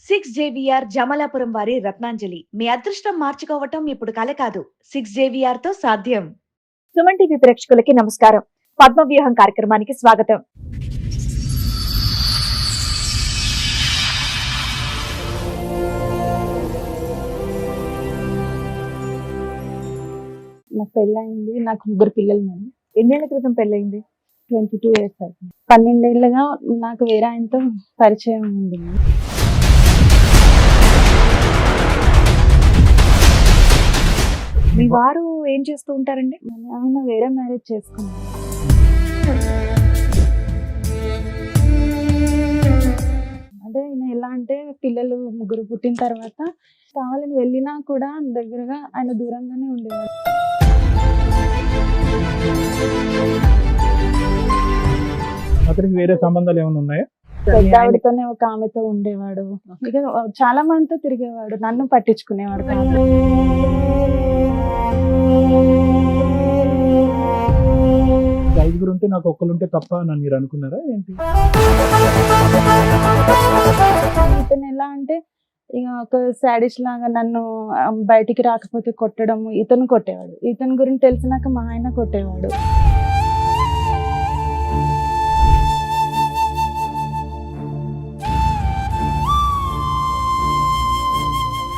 JVR Jamalapuram వారి రత్నాంజలి. మీ అదృష్టం మార్చుకోవటం ఇప్పుడు కల కాదు. 6 JVR తో సాధ్యం. సుమన్ టీవీ ప్రేక్షకులకి నమస్కారం. పద్మవ్యూహం కార్యక్రమానికి స్వాగతం. నాకు పెళ్ళయింది. నాకు 3 పిల్లలు మేడం. ఎన్నేళ్ల క్రితం పెళ్ళయింది? 22 ఇయర్స్ అవుతుంది. 12 ఏళ్ళుగా నాకు వేరే ఆయనతో పరిచయం ఉంది మేడం. మీ వారు ఏం చేస్తూ ఉంటారండి? ఆయన వేరే మ్యారేజ్ చేసుకున్నారు. అంటే ఆయన ఎలా అంటే పిల్లలు 3 పుట్టిన తర్వాత కావాలని వెళ్ళినా కూడా దగ్గరగా ఆయన దూరంగానే ఉండేవాడు. అతనికి వేరే సంబంధాలు ఏమైనా ఉన్నాయా? పెద్ద ఆవిడతోనే ఒక ఆమెతో ఉండేవాడు. ఇక చాలా మందితో తిరిగేవాడు. నన్ను పట్టించుకునేవాడు కాదు. ఐదుగురు ఉంటే నాకు ఒక్కరుంటే తప్ప అని మీరు అనుకున్నారా ఏంటి? ఇతను ఎలా అంటే ఇక ఒక సాడిస్ట్ లాగా నన్ను బయటికి రాకపోతే కొట్టడం, ఇతను కొట్టేవాడు. ఇతని గురించి తెలిసినాక మా ఆయన కొట్టేవాడు.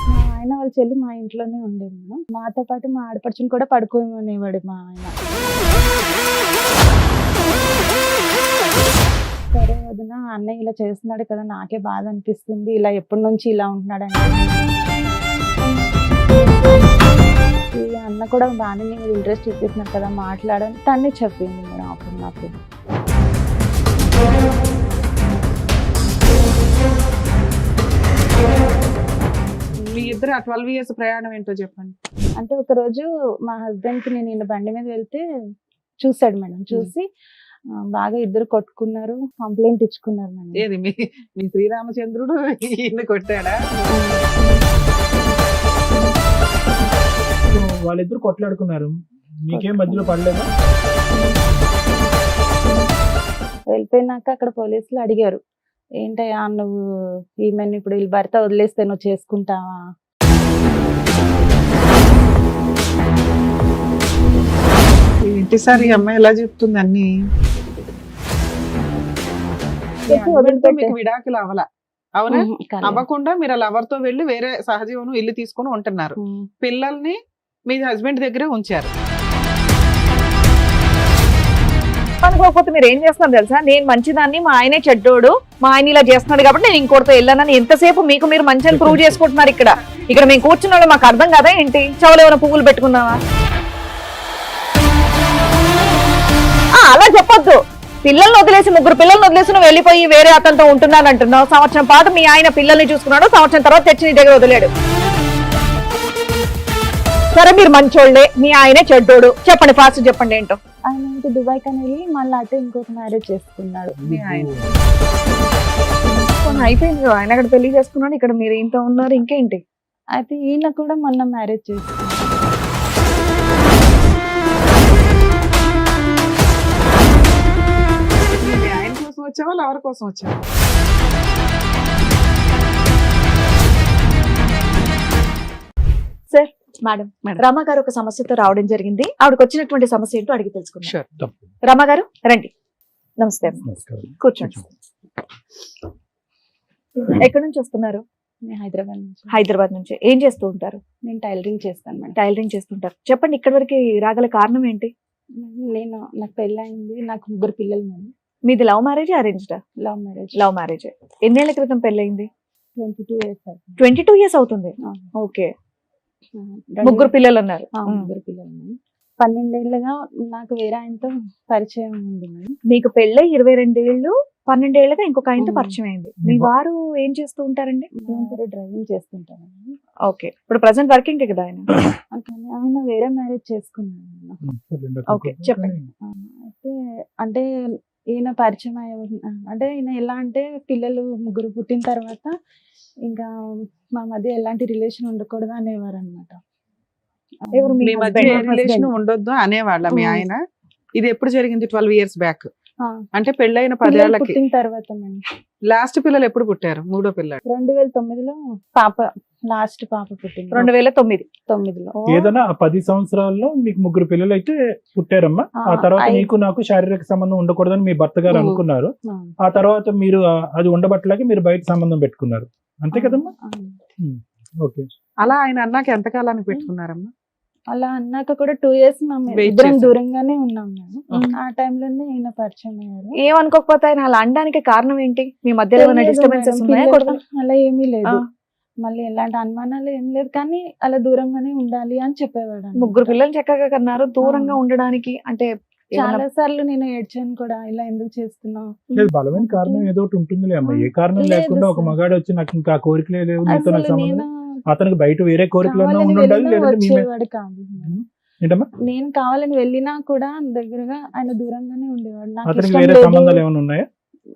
మా ఆయన వాళ్ళ చెల్లి మా ఇంట్లోనే ఉండేది మేడం. మాతో పాటు మా ఆడపడుచుని కూడా పడుకోమనేవాడు మా ఆయన. సరే వదిన, అన్నయ్య ఇలా చేస్తున్నాడు కదా, నాకే బాధ అనిపిస్తుంది, ఇలా ఎప్పటి నుంచి ఇలా ఉంటున్నాడంటే. ఈ అన్న కూడా బాగానే నేను ఇంట్రెస్ట్ చూపిస్తున్నాను కదా మాట్లాడని తనే చెప్పింది మేడం అప్పుడు నాకు. మీ ఇద్దరు 12 ఇయర్స్ ప్రయాణం ఏంటో చెప్పండి. అంటే ఒక రోజు మా హస్బెండ్ కి నేను బండి మీద వెళ్తే చూసాడు మేడం. చూసి బాగా ఇద్దరు కొట్టుకున్నారు, కంప్లైంట్ ఇచ్చుకున్నారు మేడం. ఏది మీ శ్రీరామచంద్రుడు ఈయన కొట్టాడా? వాళ్ళిద్దరు కొట్లాడుకున్నారు, మీకేం మధ్యలో పడలేదా? వెళ్ళిపోయినాక అక్కడ పోలీసులు అడిగారు, ఏంటయ్యా నువ్వు ఈమెను ఇప్పుడు వీళ్ళ భర్త వదిలేస్తే నువ్వు చేసుకుంటావా? ఇంటిసారి ఈ అమ్మాయి ఎలా చెప్తుంది అన్ని? మీకు విడాకులు అవలా అవునా? అవ్వకుండా మీరు అలా ఎవరితో వెళ్ళి వేరే సహజీవనం ఇల్లు తీసుకుని ఉంటున్నారు. పిల్లల్ని మీ హస్బెండ్ దగ్గరే ఉంచారు. అనుకోకపోతే మీరు ఏం చేస్తున్నారు తెలుసా? నేను మంచిదాన్ని, మా ఆయనే చెడ్డోడు, మా ఆయన ఇలా చేస్తున్నాడు కాబట్టి నేను ఇంకోటితో వెళ్ళానని ఎంతసేపు మీకు మీరు మంచి అని ప్రూవ్ చేసుకుంటున్నారు. ఇక్కడ మేము కూర్చున్నాడు మాకు అర్థం కదా ఏంటి? చెవులు ఏమైనా పువ్వులు పెట్టుకుందామా? అలా చెప్పొద్దు. పిల్లల్ని వదిలేసి 3 పిల్లల్ని వదిలేసి నువ్వు వెళ్ళిపోయి వేరే అతనితో ఉంటున్నాను అంటున్నావు. సంవత్సరం పాటు మీ ఆయన పిల్లల్ని చూసుకున్నాడు, సంవత్సరం తర్వాత తెచ్చి నీ దగ్గర వదిలేడు. సరే మీరు మంచోళ్ళే, మీ ఆయనే చెడ్డోడు, చెప్పండి ఫాస్ట్ చెప్పండి ఏంటో. ఆయన ఇంటి దుబాయ్ కని వెళ్ళి మళ్ళీ అటు ఇంకొక మ్యారేజ్ చేసుకున్నాడు. మీ ఆయన అయిపోయింది, ఆయన అక్కడ పెళ్లి చేసుకున్నాడు, ఇక్కడ మీరు ఇంత ఉన్నారు, ఇంకేంటి? అయితే ఈయన కూడా మొన్న మ్యారేజ్ చేసుకున్నాడు. మీ ఆయన కోసం వచ్చావా ఎవరి కోసం వచ్చావా? సార్ మేడం, రమ గారు ఒక సమస్యతో రావడం జరిగింది. ఆవిడకి వచ్చినటువంటి సమస్య ఏంటో అడిగి తెలుసుకుందాం. రమ గారు రండి. నమస్తే. కూర్చోండి. ఎక్కడి నుంచి వస్తున్నారు? హైదరాబాద్ నుంచి. హైదరాబాద్ నుంచి. ఏం చేస్తూ ఉంటారు? నేను టైలరింగ్ చేస్తాను మేడం. టైలరింగ్ చేస్తుంటారు. చెప్పండి, ఇక్కడి వరకు రాగల కారణం ఏంటి? నాకు పెళ్ళయింది. నాకు 3 పిల్లలు మేడం. మీది లవ్ మ్యారేజ్ అరేంజ్డా? Love marriage. Love marriage. ఎన్నేళ్ల క్రితం పెళ్ళయింది? 22 ఇయర్స్ అవుతుంది. 22 ఇయర్స్ అవుతుంది. ఓకే. 3 పిల్లలు ఉన్నారు. 3 పిల్లలు. 12 ఏళ్ళుగా నాకు వేరే ఆయనతో పరిచయం ఉంది మేడం. మీకు పెళ్ళై 22 ఏళ్ళు, 12 ఏళ్ళగా ఇంకొక ఆయనతో పరిచయం అయింది. మీ వారు ఏం చేస్తూ ఉంటారండి? డ్రైవింగ్ చేస్తుంటారు. ఓకే. ఇప్పుడు ప్రెసెంట్ వర్కింగ్ కదా ఆయన? ఆయన వేరే మ్యారేజ్ చేసుకున్నాడు. ఓకే, చెప్పండి. అయితే అంటే ఈయన పరిచయం అంటే ఈయన ఎలా అంటే పిల్లలు 3 పుట్టిన తర్వాత ఇంకా మా మధ్య ఎలాంటి రిలేషన్ ఉండకూడదు అనేవారు అనమాట. మీ మధ్య రిలేషన్ ఉండొద్దు అనేవాళ్ళ మీ ఆయన? ఇది ఎప్పుడు జరిగింది? 12 ఇయర్స్ బ్యాక్. ఆ, అంటే పెళ్ళైన పిల్లలు 10 ఏళ్లకి పుట్టిన తర్వాత మేడం లాస్ట్ పిల్లలు ఎప్పుడు పుట్టారు? మూడో పిల్లడు 2009లో పాప లాస్ట్ పాప పుట్టింది 2009. 9లో. ఏదైనా ఆ 10 సంవత్సరాల్లో మీకు 3 పిల్లలు అయితే పుట్టారమ్మా. ఆ తర్వాత నీకు నాకు శారీరక సంబంధం ఉండకూడదని మీ భర్త గారు అనుకున్నారు. ఆ తర్వాత మీరు అది ఉండబట్టలేక మీరు బయట సంబంధం పెట్టుకున్నారు, అంతే కదమ్మా? ఓకే. అలా ఆయన అన్నాక ఎంతకాలానికి పెట్టుకున్నారమ్మా? అలా అన్నాక కూడా 2 years మేము Wait ఇద్దరం చేశారు. దూరంగానే ఉన్నాం మేము. ఆ టైంలోనే ఈయన పరిచయం అయ్యారు. ఏమనుకోకపోతే ఆయన అలా అనడానికి కారణం ఏంటి? మీ మధ్యలో ఏమైనా తెలియదు డిస్టర్బెన్సెస్ మేడం, ఉన్నాయా? పిల్లలు కొడుకు అలా ఏమీ లేదు. ఆ. మళ్ళీ ఎలాంటి అనుమానాలు ఏం లేదు, కానీ అలా దూరంగానే ఉండాలి అని చెప్పేవాడు అన్నమాట. 3 పిల్లలు చక్కగా కన్నారు, దూరంగా ఉండడానికి అంటే చాలా సార్లు నేను ఏడ్చాను కూడా, ఇలా ఎందుకు చేస్తున్నావు లేదు, బలమైన కారణం ఏదో ఒకటి ఉంటుందిలే అమ్మా. ఏ కారణం లేదు లేకుండా ఒక సార్. మగాడు వచ్చి నాకు ఇంకా కోరికలే లేవు, నీతో నాకు అసలు సంబంధం, నేను అతనికి బయట వేరే కోరికలు కావాలని ఉండాలి, వెళ్ళినా లేదంటే మీ మీద- వచ్చేవాడు కాదు మేడం. ఏంటమ్మా? నేను కావాలని వెళ్ళినా కూడా దగ్గరగా ఆయన దూరంగానే ఉండేవాడు. నాకు అతనికి ఇష్టం వేరే లేదు సంబంధాలు ఏమైనా ఉన్నాయా?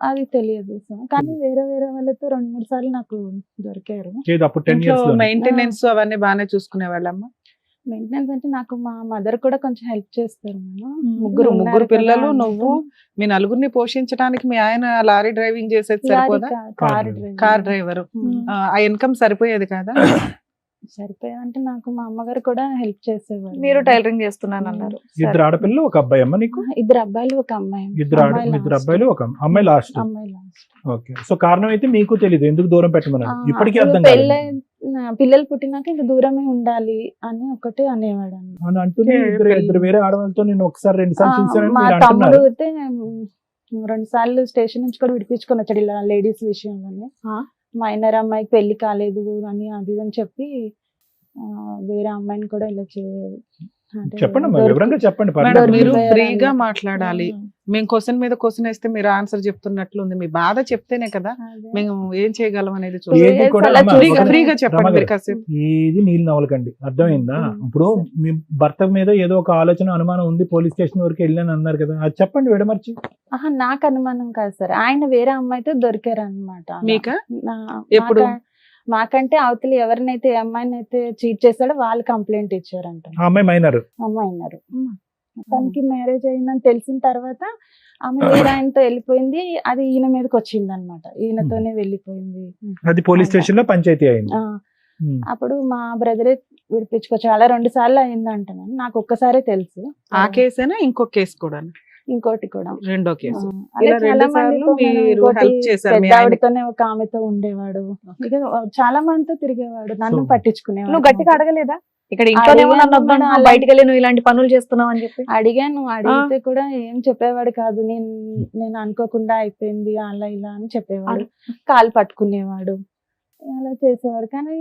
అది తెలియదు సార్, కానీ వేరే వేరే వాళ్ళతో 2-3 సార్లు నాకు దొరికారు. లేదు, అప్పుడు 10 ఇంట్లో years లో. మెయింటెనెన్స్ అవన్నీ బాగానే చూసుకునే వాళ్ళమ్మా? మెయింటెనెన్స్ అంటే నాకు మా మదర్ కూడా కొంచెం హెల్ప్ చేస్తారు మేడం. ముగ్గురు ఉన్నారు పిల్లలు, కదా నువ్వు, అన్నట్టు. మీ నలుగురిని పోషించడానికి మీ ఆయన లారీ డ్రైవింగ్ చేసేది లారీ సరిపోదా? Car car driver. ఆ ఇన్కమ్ సరిపోయేది కదా? సరిపోయాదంటే నాకు మా అమ్మగారు కూడా హెల్ప్ చేసేవారు. మీరు టైలరింగ్ చేస్తున్నాను అన్నారు. ఇద్దరు ఆడపిల్లలు ఒక అబ్బాయి అమ్మ నీకు? 2 అబ్బాయిలు 1 అమ్మాయి. ఇద్దరు అమ్మాయి అబ్బాయిలు ఒక అమ్మాయి లాస్ట్. అమ్మాయి లాస్ట్. ఓకే. సో కారణం అయితే మీకు తెలియదు ఎందుకు దూరం పెట్టమన్నారు, ఇప్పటికీ అర్థం పిల్లలు పుట్టినాక ఇంకా దూరమే ఉండాలి అని ఒకటే అనేవాడు అన్నమాట. అని అంటూనే ఇద్దరు వేరే ఆడవాళ్ళతో నేను ఒకసారి 2 సార్లు చూసానని మా మీరు తమ్ముడు అంటున్నారు. అయితే 2 సార్లు స్టేషన్ నుంచి కూడా విడిపించుకొని వచ్చాడు ఇలా లేడీస్ విషయంలోనే. మైనర్ అమ్మాయికి పెళ్లి కాలేదు అని అది అని చెప్పి వేరే అమ్మాయిని కూడా ఇలా చెప్పండి అమ్మా, వివరంగా చెప్పండి. మేడం పర్లేదు. మీరు దొరికిపోయారు ఫ్రీగా అని. మాట్లాడాలి. మేము క్వశ్చన్ మీద క్వశ్చన్ వేస్తే మీరు ఆన్సర్ చెప్తున్నట్లు ఉంది. మీ బాధ చెప్తేనే కదా మేము ఏం చేయగలం అనేది ఏది కూడా అలా అమ్మా, చూసి ఒకటి- ఫ్రీగా చెప్పండి రమగారు, మీరు కాసేపు. ఏది నీళ్ళు నవ్వలకండి, అర్థమైందా? ఇప్పుడు మీ భర్త మీద ఏదో ఒక ఆలోచన అనుమానం ఉంది, పోలీస్ స్టేషన్ వరకు వెళ్ళాను అన్నారు కదా, అది చెప్పండి విడమర్చి. నాకు అనుమానం కాదు సార్, ఆయన వేరే అమ్మాయితో దొరికారు అనమాట. మీకా? ఎప్పుడు? మాకంటే అవతలి ఎవరినైతే ఏ అమ్మాయిని అయితే చీట్ చేశాడో వాళ్ళు కంప్లైంట్ ఇచ్చారంట. ఆ అమ్మాయి మైనర్. అమ్మాయి అన్నారు. తనకి మ్యారేజ్ అయిందని తెలిసిన తర్వాత ఆమె వేరే ఆయనతో వెళ్ళిపోయింది. అది ఈయన మీదకి వచ్చింది అనమాట, ఈయనతోనే వెళ్ళిపోయింది. అది పోలీస్ స్టేషన్ లో పంచాయతీ అయింది. అప్పుడు మా బ్రదరే విడిపించుకోవచ్చు, అలా 2 సార్లు అయిందంట. నాకు ఒక్కసారే తెలుసు. ఆ కేసేనా ఇంకొక కేసు కూడా? ఇంకోటి కూడా రెండో కేసు. అలా ఇలా చాలా 2 సార్లు మందితో మీరు ఇంకోటి హెల్ప్ చేశారు మీ పెద్ద ఆయనకి. ఆవిడతోనే ఒక ఆమెతో ఉండేవాడు. ఇక చాలా మందితో తిరిగేవాడు, నన్ను పట్టించుకునేవాడు. నువ్వు గట్టిగా అడగలేదా? ఇక్కడ ఇంట్లోనే అడిగాను నన్ను వద్దు, మేడం, బయటకు వెళ్ళి నువ్వు ఇలాంటి పనులు చేస్తున్నావు అని చెప్పి అడిగాను, అడిగితే కూడా ఏం చెప్పేవాడు కాదు. నేను అనుకోకుండా అయిపోయింది అలా ఇలా అని చెప్పేవాడు. కాలు పట్టుకునేవాడు, అలా చేసేవాడు. కానీ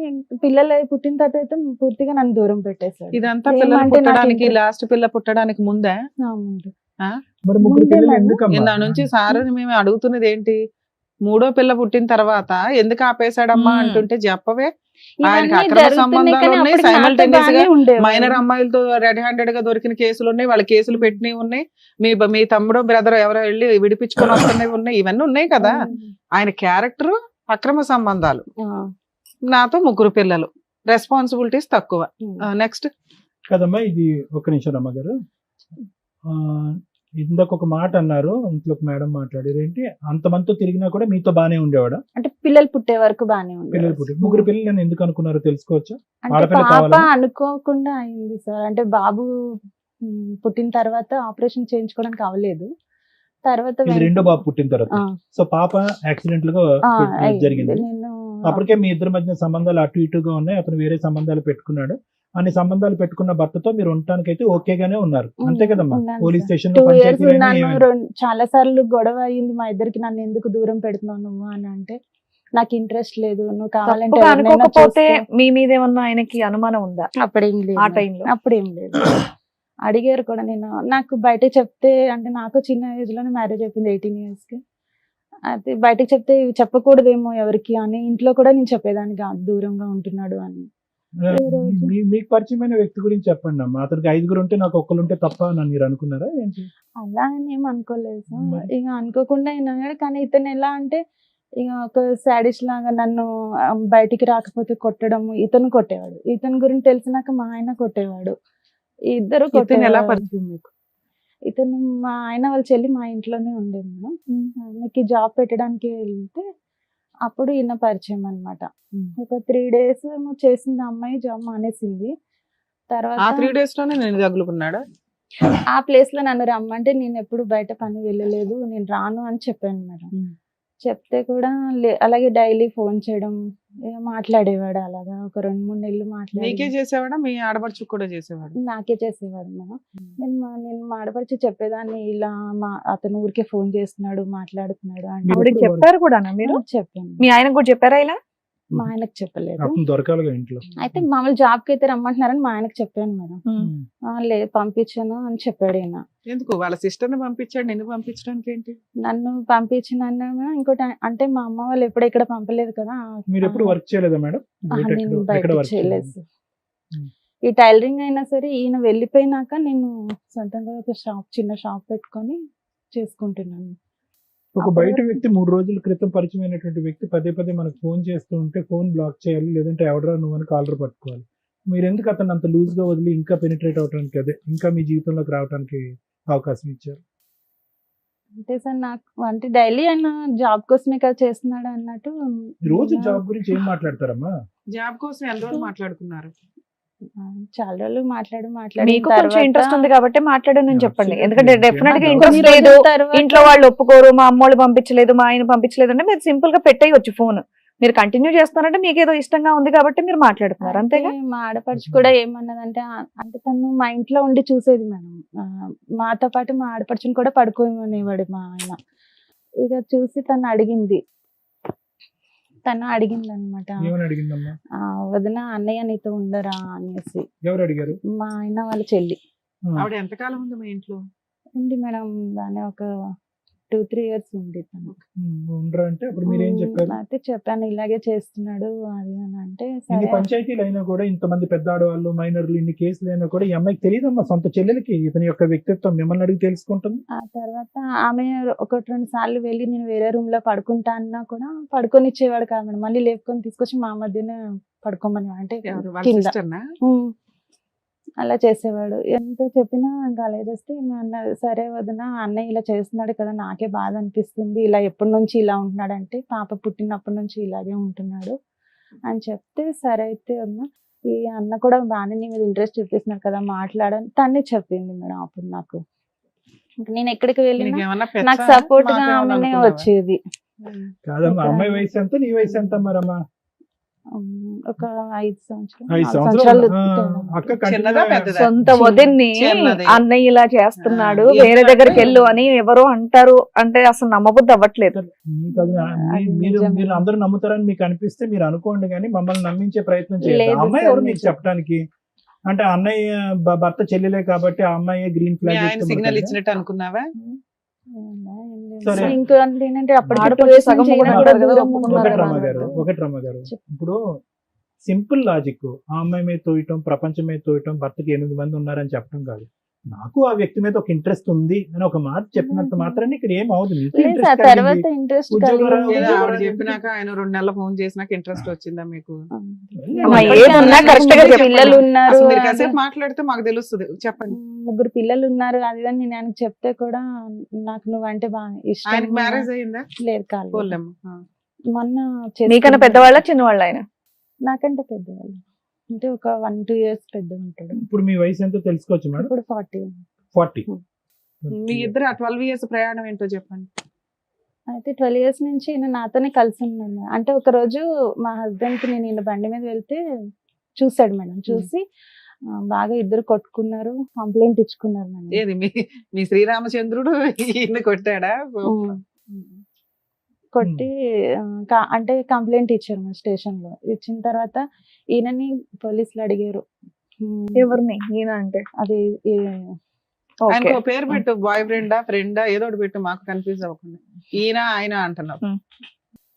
పిల్లలు పుట్టిన తర్వాత అయితే పూర్తిగా నన్ను దూరం పెట్టేశాడు. ఇదంతా పిల్లలు ఏమంటే నాకు పుట్టడానికి, interest- లాస్ట్ పిల్ల పుట్టడానికి ముందే? ముందు. మరి 3 పిల్లలు ఎందుకమ్మా? నిన్న నుంచి సార్ మేము అడుగుతున్నది ఏంటి, 3వ పిల్ల పుట్టిన తర్వాత ఎందుకు ఆపేశాడమ్మా అంటుంటే చెప్పవే. ఆయనకి ఇవన్నీ అక్రమ జరుగుతున్నాయి, సంబంధాలు కానీ ఉన్నాయి, అప్పటికి నాతో simultaneous గా బాగానే ఉండేవాడు. మైనర్ అమ్మాయిలతో రెడ్ హ్యాండెడ్ గా దొరికిన కేసులు ఉన్నాయి, వాళ్ళ కేసులు పెట్టినవి ఉన్నాయి, మీ తమ్ముడు బ్రదర్ ఎవరో వెళ్ళి విడిపించుకొని వస్తున్నవి ఉన్నాయి, ఇవన్నీ ఉన్నాయి కదా. ఆయన క్యారెక్టర్ అక్రమ సంబంధాలు, నాతో 3 పిల్లలు, రెస్పాన్సిబిలిటీస్ తక్కువ. నెక్స్ట్ కదమ్మా, ఇది ఒక నిమిషం రమ్మగారు. ఇందాక ఒక మాట అన్నారు, ఇంట్లో మేడం మాట్లాడారు ఏంటి, అంతమందితో తిరిగినా కూడా మీతో బానే ఉండేవాడా? అంటే పిల్లలు పుట్టే వరకు బానే పిల్లలు పుట్టి 3 పిల్లలు ఎందుకు అనుకున్నారో తెలుసుకోవచ్చా? అంటే ఆడపిల్ల పాప కావాలా? అనుకోకుండా అయింది సార్. అంటే బాబు పుట్టిన తర్వాత ఆపరేషన్ చేయించుకోవడానికి అవ్వలేదు. తర్వాత ఇది రెండో బాబు పుట్టిన తర్వాత. ఆ, సో పాప యాక్సిడెంట్ గా అయింది. జరిగింది. నేను అప్పటికే మీ ఇద్దరి మధ్య సంబంధాలు అటు ఇటుగా ఉన్నాయి, అతను వేరే సంబంధాలు పెట్టుకున్నాడు. అన్ని సంబంధాలు పెట్టుకున్న భర్తతో మీరు ఉండటానికైతే ఓకేగానే ఉన్నారు, అంతే కదమ్మా? ఉన్నాను పోలీస్ సార్. స్టేషన్ 2 లో years పంచాయతీలు అయినా ఉన్నాను. ఏమైనా? చాలా సార్లు గొడవ అయ్యింది మా ఇద్దరికి. నన్ను ఎందుకు దూరం పెడుతున్నావు నువ్వు అని అంటే, నాకు ఇంట్రెస్ట్ లేదు, నువ్వు కావాలంటే తప్పుగా ఎవరినైనా అనుకోకపోతే చూసుకో. మీ మీద ఏమన్నా ఆయనకి అనుమానం ఉందా అప్పుడేం లేదు, ఆ టైంలో? అప్పుడేం లేదు. అడిగారు కూడా. నేను నాకు బయటకు చెప్తే, అంటే నాకు చిన్న ఏజ్ లోనే మ్యారేజ్ అయిపోయింది, 18 years కి. అది బయటకు చెప్తే చెప్పకూడదేమో ఎవరికి అని ఇంట్లో కూడా నేను చెప్పేదాన్ని కాదు, దూరంగా ఉంటున్నాడు అని. మీకు పరిచయమైన వ్యక్తి గురించి చెప్పండి అమ్మా. అతనికి 5 ఉంటే నాకు ఒక్కరు ఉంటే తప్ప అని మీరు అనుకున్నారా ఏంటి? అలా అని ఏం అనుకోలేదు సార్. మరి? ఇక అనుకోకుండా అయినా, కానీ ఇతను ఎలా అంటే ఇక ఒక సాడిస్ట్ లాగా నన్ను బయటికి రాకపోతే కొట్టడం. ఇతను కొట్టేవాడు, ఇతని గురించి తెలిసినాక మా ఆయన కొట్టేవాడు. ఇద్దరు ఇతను ఎలా కొట్టేవాడు. పరిచయం మీకు? ఇతను మా ఆయన వాళ్ళ చెల్లి మా ఇంట్లోనే ఉండేది మేడం. ఆమెకి జాబ్ పెట్టడానికి వెళ్తే అప్పుడు ఈయన పరిచయం అన్నమాట. ఒక 3 days ఏమో చేసింది ఆ అమ్మాయి, జాబ్ మానేసింది. ఆ తర్వాత 3 days లోనే నేను తగులుకున్నాడా? ఆ ప్లేస్ లో నన్ను రమ్మంటే నేను ఎప్పుడు బయట పని వెళ్ళలేదు, నేను రాను అని చెప్పాను మేడం. చెప్తే కూడా అలాగే డైలీ ఫోన్ చేయడం, మాట్లాడేవాడు. అలాగా ఒక 2-3 నెలలు నీకే మాట్లాడి చేసేవాడా మీ ఆడపడుచు కూడా చేసేవాడు? నాకే చేసేవాడు మేడం. నేను మాడపరిచి చెప్పేదాన్ని, ఇలా అతను ఊరికే ఫోన్ చేస్తున్నాడు, మాట్లాడుతున్నాడు అంటే ఆవిడకి చెప్పారు కూడా మీరు? చెప్పాను. మీ ఆయనకు కూడా చెప్పారా ఇలా? మా ఆయనకు చెప్పలేదు. అప్పుడు దొరకాలిగా ఇంట్లో. అయితే మామూలు జాబ్ కి అయితే రమ్మంటున్నారని మా ఆయనకు చెప్పాను మేడం. లేదు పంపించాను అని చెప్పాడు ఈయన. ఎందుకు వాళ్ళ సిస్టర్ ని పంపించాడు, నిన్ను పంపించడానికి ఏంటి? నన్ను పంపించిన ఇంకోటి అంటే మా అమ్మ వాళ్ళు ఎప్పుడు ఇక్కడ పంపలేదు కదా. మీరు ఎప్పుడు వర్క్ చేయలేదా మేడం? నేను బయట చేయలేదు. ఈ టైలరింగ్ అయినా సరే ఈయన వెళ్ళిపోయినాక నేను సొంతంగా ఒక చిన్న షాప్ పెట్టుకొని చేసుకుంటున్నాను. ఒక బయట వ్యక్తి 3 రోజుల క్రితం పరిచయం అయినటువంటి వ్యక్తి పదే పదే మనకు ఫోన్ చేస్తూ ఉంటే ఫోన్ బ్లాక్ చేయాలి, లేదంటే ఎవడరా నువ్వు అని కాలర్ పట్టుకోవాలి. మీరు ఎందుకు అతను అంత లూజ్ గా వదిలి ఇంకా పెనిట్రేట్ అవడానికి, అదే ఇంకా మీ జీవితంలోకి రావడానికి అవకాశం ఇచ్చారు? అంటే సార్ నాకు అంటే డైలీ ఆయన జాబ్ కోసమే కదా చేస్తున్నాడు అన్నట్టు. రోజు జాబ్ గురించి ఏం మాట్లాడతారమ్మా? జాబ్ కోసం ఎంత రోజులు మాట్లాడుకున్నారు? చాలా రోజులు మీకు కొంచెం ఇంట్రెస్ట్ ఉంది కాబట్టి మాట్లాడానని చెప్పండి. ఎందుకంటే Absolutely. డెఫినెట్ గా కొన్ని ఇంట్రెస్ట్ లేదు, ఇంట్లో వాళ్ళు ఒప్పుకోరు, మా అమ్మోళ్ళు పంపించలేదు, మా ఆయన పంపించలేదు అంటే మీరు సింపుల్ గా పెట్టేయచ్చు ఫోన్. మీరు కంటిన్యూ చేస్తున్నారంటే మీకు ఏదో ఇష్టంగా ఉంది కాబట్టి మీరు మాట్లాడుతున్నారు, అంతేగా? మా ఆడపడుచు కూడా ఏమన్నదంటే అంటే తను మా ఇంట్లో ఉండి చూసేది మేడం. మాతో పాటు మా ఆడపడుచుని కూడా పడుకోమనేవాడు మా ఆయన. ఇక చూసి తను అడిగింది అనమాట, ఏమని అడిగిందమ్మా? వదిన అన్నయ్య నీతో ఉండరా అనేసి. ఎవరు అడిగారు? మా ఆయన వాళ్ళ చెల్లి. ఆవిడ ఎంతకాలం ఉంది మీ ఇంట్లో? ఉంది మేడం, దాని ఒక 2-3 years ఉంది తను. ఉండరా అంటే అప్పుడు మీరేం చెప్పారు? అయితే చెప్పాను ఇలాగే చేస్తున్నాడు అది అని అంటే ఇన్ని సరే. పంచాయతీలు అయినా కూడా, ఇంతమంది పెద్ద ఆడవాళ్ళు, మైనర్లు, ఇన్ని కేసులు అయినా కూడా ఈ అమ్మాయికి తెలియదమ్మా, సొంత చెల్లెలకి ఇతని యొక్క వ్యక్తిత్వం మిమ్మల్ని అడిగి తెలుసుకుంటుంది. ఆ తర్వాత ఆమె 1-2 సార్లు వెళ్ళి నేను వేరే రూమ్ లో పడుకుంటా అన్నా కూడా పడుకొనిచ్చేవాడు కాదు మేడం. మళ్ళీ లేపుకొని తీసుకొచ్చి మా మధ్యనే పడుకోమని అంటే ఎవరు? వాళ్ళ కింద. సిస్టర్నా? అలా చేసేవాడు. ఎంత చెప్పినా ఇంకా లేదేస్తే అన్నది సరే వదిన అన్నయ్య ఇలా చేస్తున్నాడు కదా, నాకే బాధ అనిపిస్తుంది, ఇలా ఎప్పటి నుంచి ఇలా ఉంటున్నాడు అంటే పాప పుట్టినప్పటి నుంచి ఇలాగే ఉంటున్నాడు అని చెప్తే సరే అయితే వదిన ఈ అన్న కూడా బాగానే నీ మీద ఇంట్రెస్ట్ చూపిస్తున్నాడు కదా మాట్లాడని తనే చెప్పింది మేడం. అప్పుడు నాకు నేను ఎక్కడికి వెళ్ళినా నీకేమన్నా నాకు పెచ్చా? సపోర్ట్ గా మాకేమన్నా ఆమెనే అనుకున్నావా? వచ్చేది. కాదమ్మా, అమ్మాయి వయసు ఎంత, నీ వయసు ఎంత మరమ్మా? ఒక 5 సంవత్సరాలు 5 6 సంవత్సరాలు. సంవత్సరాలు అక్క చిన్నదా పెద్దదా? సొంత వదిన్ని చిన్నది. అన్నయ్య ఇలా చేస్తున్నాడు, ఆ, వేరే ఎందుకంటే- దగ్గరికి వెళ్ళు అని ఎవరో అంటారు అంటే అసలు నమ్మబుద్ధి అవ్వట్లేదు. మీకు అది అది మీరు నిజమే. మీరు అందరూ నమ్ముతారని మీకు అనిపిస్తే మీరు అనుకోండి, కానీ మమ్మల్ని నమ్మించే ప్రయత్నం చేయాలి. లేదు అమ్మాయి సార్, ఎవరు మీకు నిజం. చెప్పడానికి? అంటే అన్నయ్య భర్త చెల్లెలే కాబట్టి ఆ అమ్మాయి గ్రీన్ మీ ఆయన ఫ్లాగ్ సిగ్నల్ ఇచ్చినట్టు అనుకున్నావా? సరే. ఇంకా ఏంటంటే అప్పటికి ఆడపడుచు 2 years సగం నుంచి ఈయన కూడా కూడా కదా, దూరం ఒప్పుకున్నారు ఉంటున్నాడు కదా. ఒకటి రమ్మ గారు, చెప్పు. ఇప్పుడు సింపుల్ లాజిక్, ఆ అమ్మాయి మీద తోయటం, ప్రపంచం మీద తోయటం, భర్తకి 8 మంది ఉన్నారని చెప్పడం కాదు. నాకు ఆ వ్యక్తి మీద ఒక ఇంట్రెస్ట్ ఉంది అని ఒక మాట చెప్పినంత మాత్రాన్ని ఇక్కడ ఏం అవదు. నీకు లేదు interest సార్, కలిగింది. తర్వాత ఇంట్రెస్ట్ ఉద్యోగం లేదా ఏదో ఆవిడ ఒకటి చెప్పినాక ఆయన 2 నెలలు ఫోన్ చేసినాక ఇంట్రెస్ట్ వచ్చిందా మీకు? అమ్మా, ఏదున్నా correct గా చెప్పండి. పిల్లలు ఉన్నారు అసలు మీరు అది. కాసేపు మాట్లాడితే మాకు తెలుస్తుంది. చెప్పండి. 3 పిల్లలు ఉన్నారు అది అని నేను ఆయనకు చెప్తే కూడా నాకు నువ్వంటే బాగా ఇష్టం. ఆయనకి మ్యారేజ్ అయ్యిందా? లేదు కాలేదు. పోలేమ్మా. మొన్న మీకన్నా చేసుకున్నాడు. పెద్దవాళ్ళ చిన్నవాళ్ళ ఆయన? నాకంటే పెద్దవాళ్ళు అంటే ఒక 1-2 years పెద్ద ఉంటాడు. ఇప్పుడు మీ వయసు ఎంతో తెలుసుకోవచ్చు మేడం? ఇప్పుడు 40. 40. మీ ఇద్దరు ఆ 12 years ప్రయాణం ఏంటో చెప్పండి. అయితే 12 years నుంచి ఈయన నాతోనే కలిసి ఉన్నాడు. అంటే ఒక రోజు మా హస్బెండ్ కి నేను ఈయన బండి మీద వెళ్తే చూసాడు మేడం. చూసి బాగా ఇద్దరు కొట్టుకున్నారు, కంప్లైంట్ ఇచ్చుకున్నారు మేడం. ఏది మీ శ్రీరామచంద్రుడు ఈయన కొట్టాడా? కొట్టి అంటే కంప్లైంట్ ఇచ్చారు మన స్టేషన్ లో. ఇచ్చిన తర్వాత ఈయనని పోలీసులు అడిగారు. ఎవరిని? ఈయన అంటే అది ఆయనకు ఒక పేరు పెట్టు, బాయ్ ఫ్రెండా ఫ్రెండా ఏదో ఒకటి పెట్టు, మాకు కన్ఫ్యూజ్ అవ్వకుండా. ఈయన ఆయన అంటున్నావు.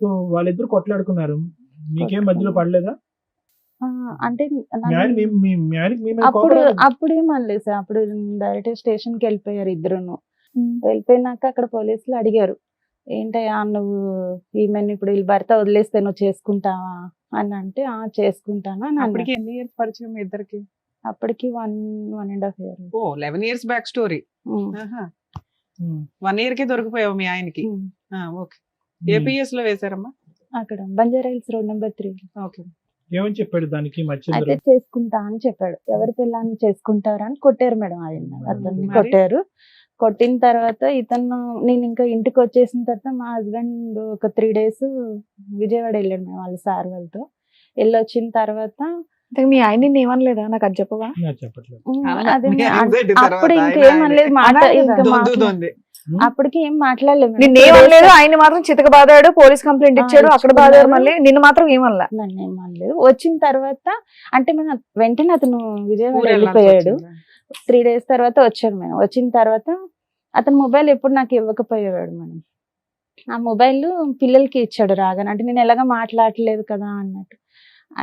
సో వాళ్ళిద్దరు కొట్లాడుకున్నారు, మీకేం మధ్యలో పడలేదా? అంటే మ్యాన్ మీ మీద అప్పుడు ఏమనలేదు సార్. అప్పుడు డైరెక్ట్ స్టేషన్ కి వెళ్ళిపోయారు ఇద్దరును. వెళ్ళిపోయినాక అక్కడ పోలీసులు అడిగారు, ఏంటయ్యా నువ్వు ఈమెను ఇప్పుడు వీళ్ళ భర్త వదిలేస్తే నువ్వు చేసుకుంటావా అని అంటే చేసుకుంటాను అని అప్పటికి ఎన్ని ఇయర్స్ పరిచయం మీ ఇద్దరికి? అప్పటికి 1.5 year. ఓ 11 years బ్యాక్ స్టోరీ. 1 year కి దొరికిపోయావు మీ ఆయనకి. ఓకే. ఏపీఎస్ లో వేశారమ్మా? అక్కడ Banjara hills road number 3. Okay. ఏమని చెప్పాడు దానికి మధ్య అయితే చేసుకుంటా అని చెప్పాడు. ఎవరి పిల్లని చేసుకుంటారా అని కొట్టారు మేడం ఆయన, అతన్ని మరి? కొట్టారు. కొట్టిన తర్వాత ఇతను, నేను ఇంకా ఇంటికి వచ్చేసిన తర్వాత మా హస్బెండ్ ఒక 3 days విజయవాడ వెళ్ళాడు మేము వాళ్ళ సార్ వాళ్ళతో. వెళ్ళొచ్చిన తర్వాత మీ ఆయన నిన్ను ఏమనలేదా? నాకు అది చెప్పవా? చెప్పట్లేదు. అదే మీ anxiety తర్వాత అప్పుడు ఆయన ఇంకేమనలేదు మాట, అనాలి ఇంకా కదా. దొందుతోంది. అప్పటికి ఏం మాట్లాడలేదు. నిన్ను ఏమనలేదు, ఆయన మాత్రం చితక బాదాడు, పోలీస్ కంప్లైంట్ ఇచ్చాడు, అక్కడ బాదాడు, మళ్ళీ నిన్ను మాత్రం ఏమనలా. నన్ను ఏమనలేదు. వచ్చిన తర్వాత అంటే మేము వెంటనే అతను విజయవాడ ఊరు వెళ్ళాల్సి వెళ్ళిపోయాడు. వచ్చిందా? 3 days తర్వాత వచ్చాడు మేడం. వచ్చిన తర్వాత అతను మొబైల్ ఎప్పుడు నాకు ఇవ్వకపోయేవాడు మేడం. ఆ మొబైల్ పిల్లలకి ఇచ్చాడు రాగానే, అంటే నేను ఎలాగ మాట్లాడలేదు కదా అన్నట్టు.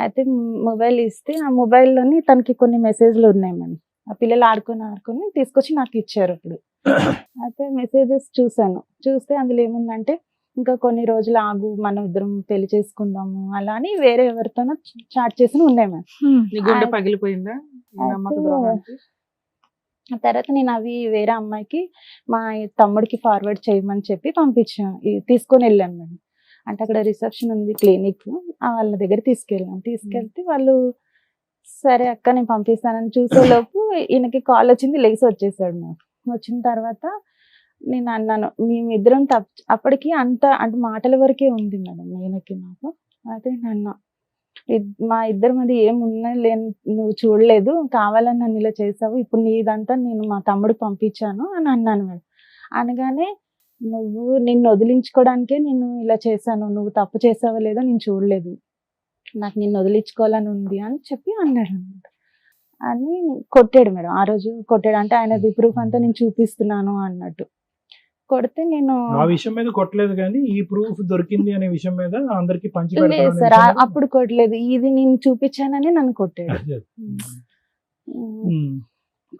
అయితే మొబైల్ ఇస్తే ఆ మొబైల్లోని తనకి కొన్ని మెసేజ్లు ఉన్నాయి మేడం. ఆ పిల్లలు ఆడుకొని తీసుకొచ్చి నాకు ఇచ్చారు. అప్పుడు అయితే మెసేజెస్ చూస్తే అందులో ఏముందంటే, ఇంకా కొన్ని రోజులు ఆగు, మనం ఇద్దరం పెళ్లి చేసుకుందాము అలా అని వేరే ఎవరితోనో చాట్ చేసి ఉన్నాయి మేడం. నీ గుండె పగిలిపోయిందా? ఈ నమ్మక ద్రోహానికి? ఆ తర్వాత నేను అవి వేరే అమ్మాయికి మా తమ్ముడికి ఫార్వర్డ్ చేయమని చెప్పి పంపించాను, తీసుకొని వెళ్ళాను మేడం. అంటే అక్కడ రిసెప్షన్ ఉంది క్లినిక్, వాళ్ళ దగ్గర తీసుకెళ్తే వాళ్ళు సరే అక్క నేను పంపిస్తానని చూసేలోపు ఈయనకి కాల్ వచ్చింది, లేచి వచ్చేసాడు మేడం. వచ్చిన తర్వాత నేను అన్నాను, మేమిద్దరం అప్పటికి అంత అంటే మాటల వరకే ఉంది మేడం ఈయనకి నాకు. అయితే నన్ను మా ఇద్దరి మధ్య ఏమున్నా లేని నువ్వు చూడలేదు, కావాలని నన్ను ఇలా చేసావు, ఇప్పుడు నీదంతా నేను మా తమ్ముడు పంపించాను అని అన్నాను మేడం. అనగానే నిన్ను వదిలించుకోవడానికే నేను ఇలా చేశాను, నువ్వు తప్పు చేసావో లేదో నేను చూడలేదు, నాకు నిన్ను వదిలించుకోవాలని ఉంది అని చెప్పి అన్నాడు అనమాట. అని కొట్టాడు మేడం. ఆ రోజు కొట్టాడు, అంటే ఆయన ప్రూఫ్ అంతా నేను చూపిస్తున్నాను అన్నట్టు. కొడితే నేను ఆ విషయం మీద కొట్టలేదు, కానీ ఈ ప్రూఫ్ దొరికింది అనే విషయం మీద అందరికి పంచి లేదు పెడతాను అనే సార్, విషయం మీద- అప్పుడు కొట్టలేదు, ఇది నేను చూపించానని నన్ను కొట్టాడు. అదే.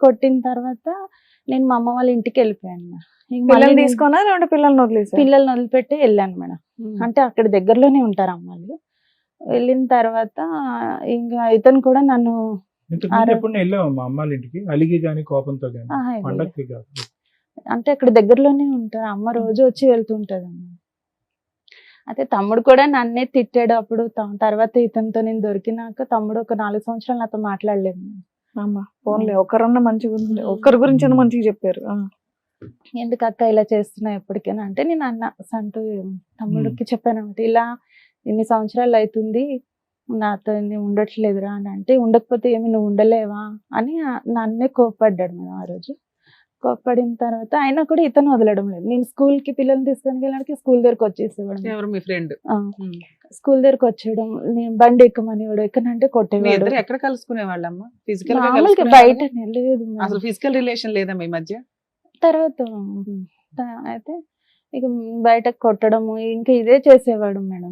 కొట్టిన తర్వాత నేను మా అమ్మ వాళ్ళ ఇంటికి వెళ్ళిపోయాను మేడం. ఇంక మళ్ళీ పిల్లల్ని నేను తీసుకున్నా లేదంటే పిల్లల్ని వదిలేసా? పిల్లల్ని వదిలిపెట్టి వెళ్ళాను మేడం. అంటే అక్కడ దగ్గరలోనే ఉంటారు అమ్మాయిలు. వెళ్ళిన తర్వాత ఇంకా ఇతను కూడా నన్ను ఇంతకు ముందు ఎప్పుడు వెళ్ళావు మా అమ్మాళ్ళ ఇంటికి అలిగి గాని కోపంతో గాని? ఆహా, పండక్కి కాదు. అంటే అక్కడ దగ్గరలోనే ఉంటారు, అమ్మ రోజు వచ్చి వెళ్తుంటది అమ్మ. అయితే తమ్ముడు కూడా నన్నే తిట్టాడు అప్పుడు. తర్వాత ఇతనితో నేను దొరికినాక తమ్ముడు ఒక 4 సంవత్సరాలు నాతో మాట్లాడలేదు. అమ్మా పోన్లే, ఒకరన్నా మంచిగా ఉంది, ఒక్కరి గురించి అన్న మంచిగా చెప్పారు. ఎందుకు అక్క ఇలా చేస్తున్నావు ఎప్పటికైనా అంటే, నేను అన్న సంటూ తమ్ముడికి చెప్పాను అనమాట, ఇలా ఇన్ని సంవత్సరాలు అవుతుంది నాతో ఉండట్లేదురా అని. అంటే ఉండకపోతే ఏమి నువ్వు ఉండలేవా అని నన్నే కోప్పడ్డాడు మేడం. ఆ రోజు కోప్పడిన తర్వాత అయినా కూడా ఇతను వదలడం లేదు. నేను స్కూల్ కి పిల్లల్ని తీసుకొని వెళ్ళడానికి స్కూల్ దగ్గరకు వచ్చేసేవాడు. ఎవరు మీ ఫ్రెండ్? స్కూల్ దగ్గరకు వచ్చేయడం, నేను బండి ఎక్కమనేవాడు, ఎక్కనంటే మీ కొట్టేవాడు. ఇద్దరు ఎక్కడ కలుసుకునే వాళ్ళమ్మా? ఫిజికల్ గా మామూలుగా కలుసుకునేవాళ్ళా? బయట లేదు మేడం. అసలు ఫిజికల్ రిలేషన్ లేదా మీ మధ్య? తర్వాత అయితే ఇక బయటకు కొట్టడము ఇంకా ఇదే చేసేవాడు మేడం.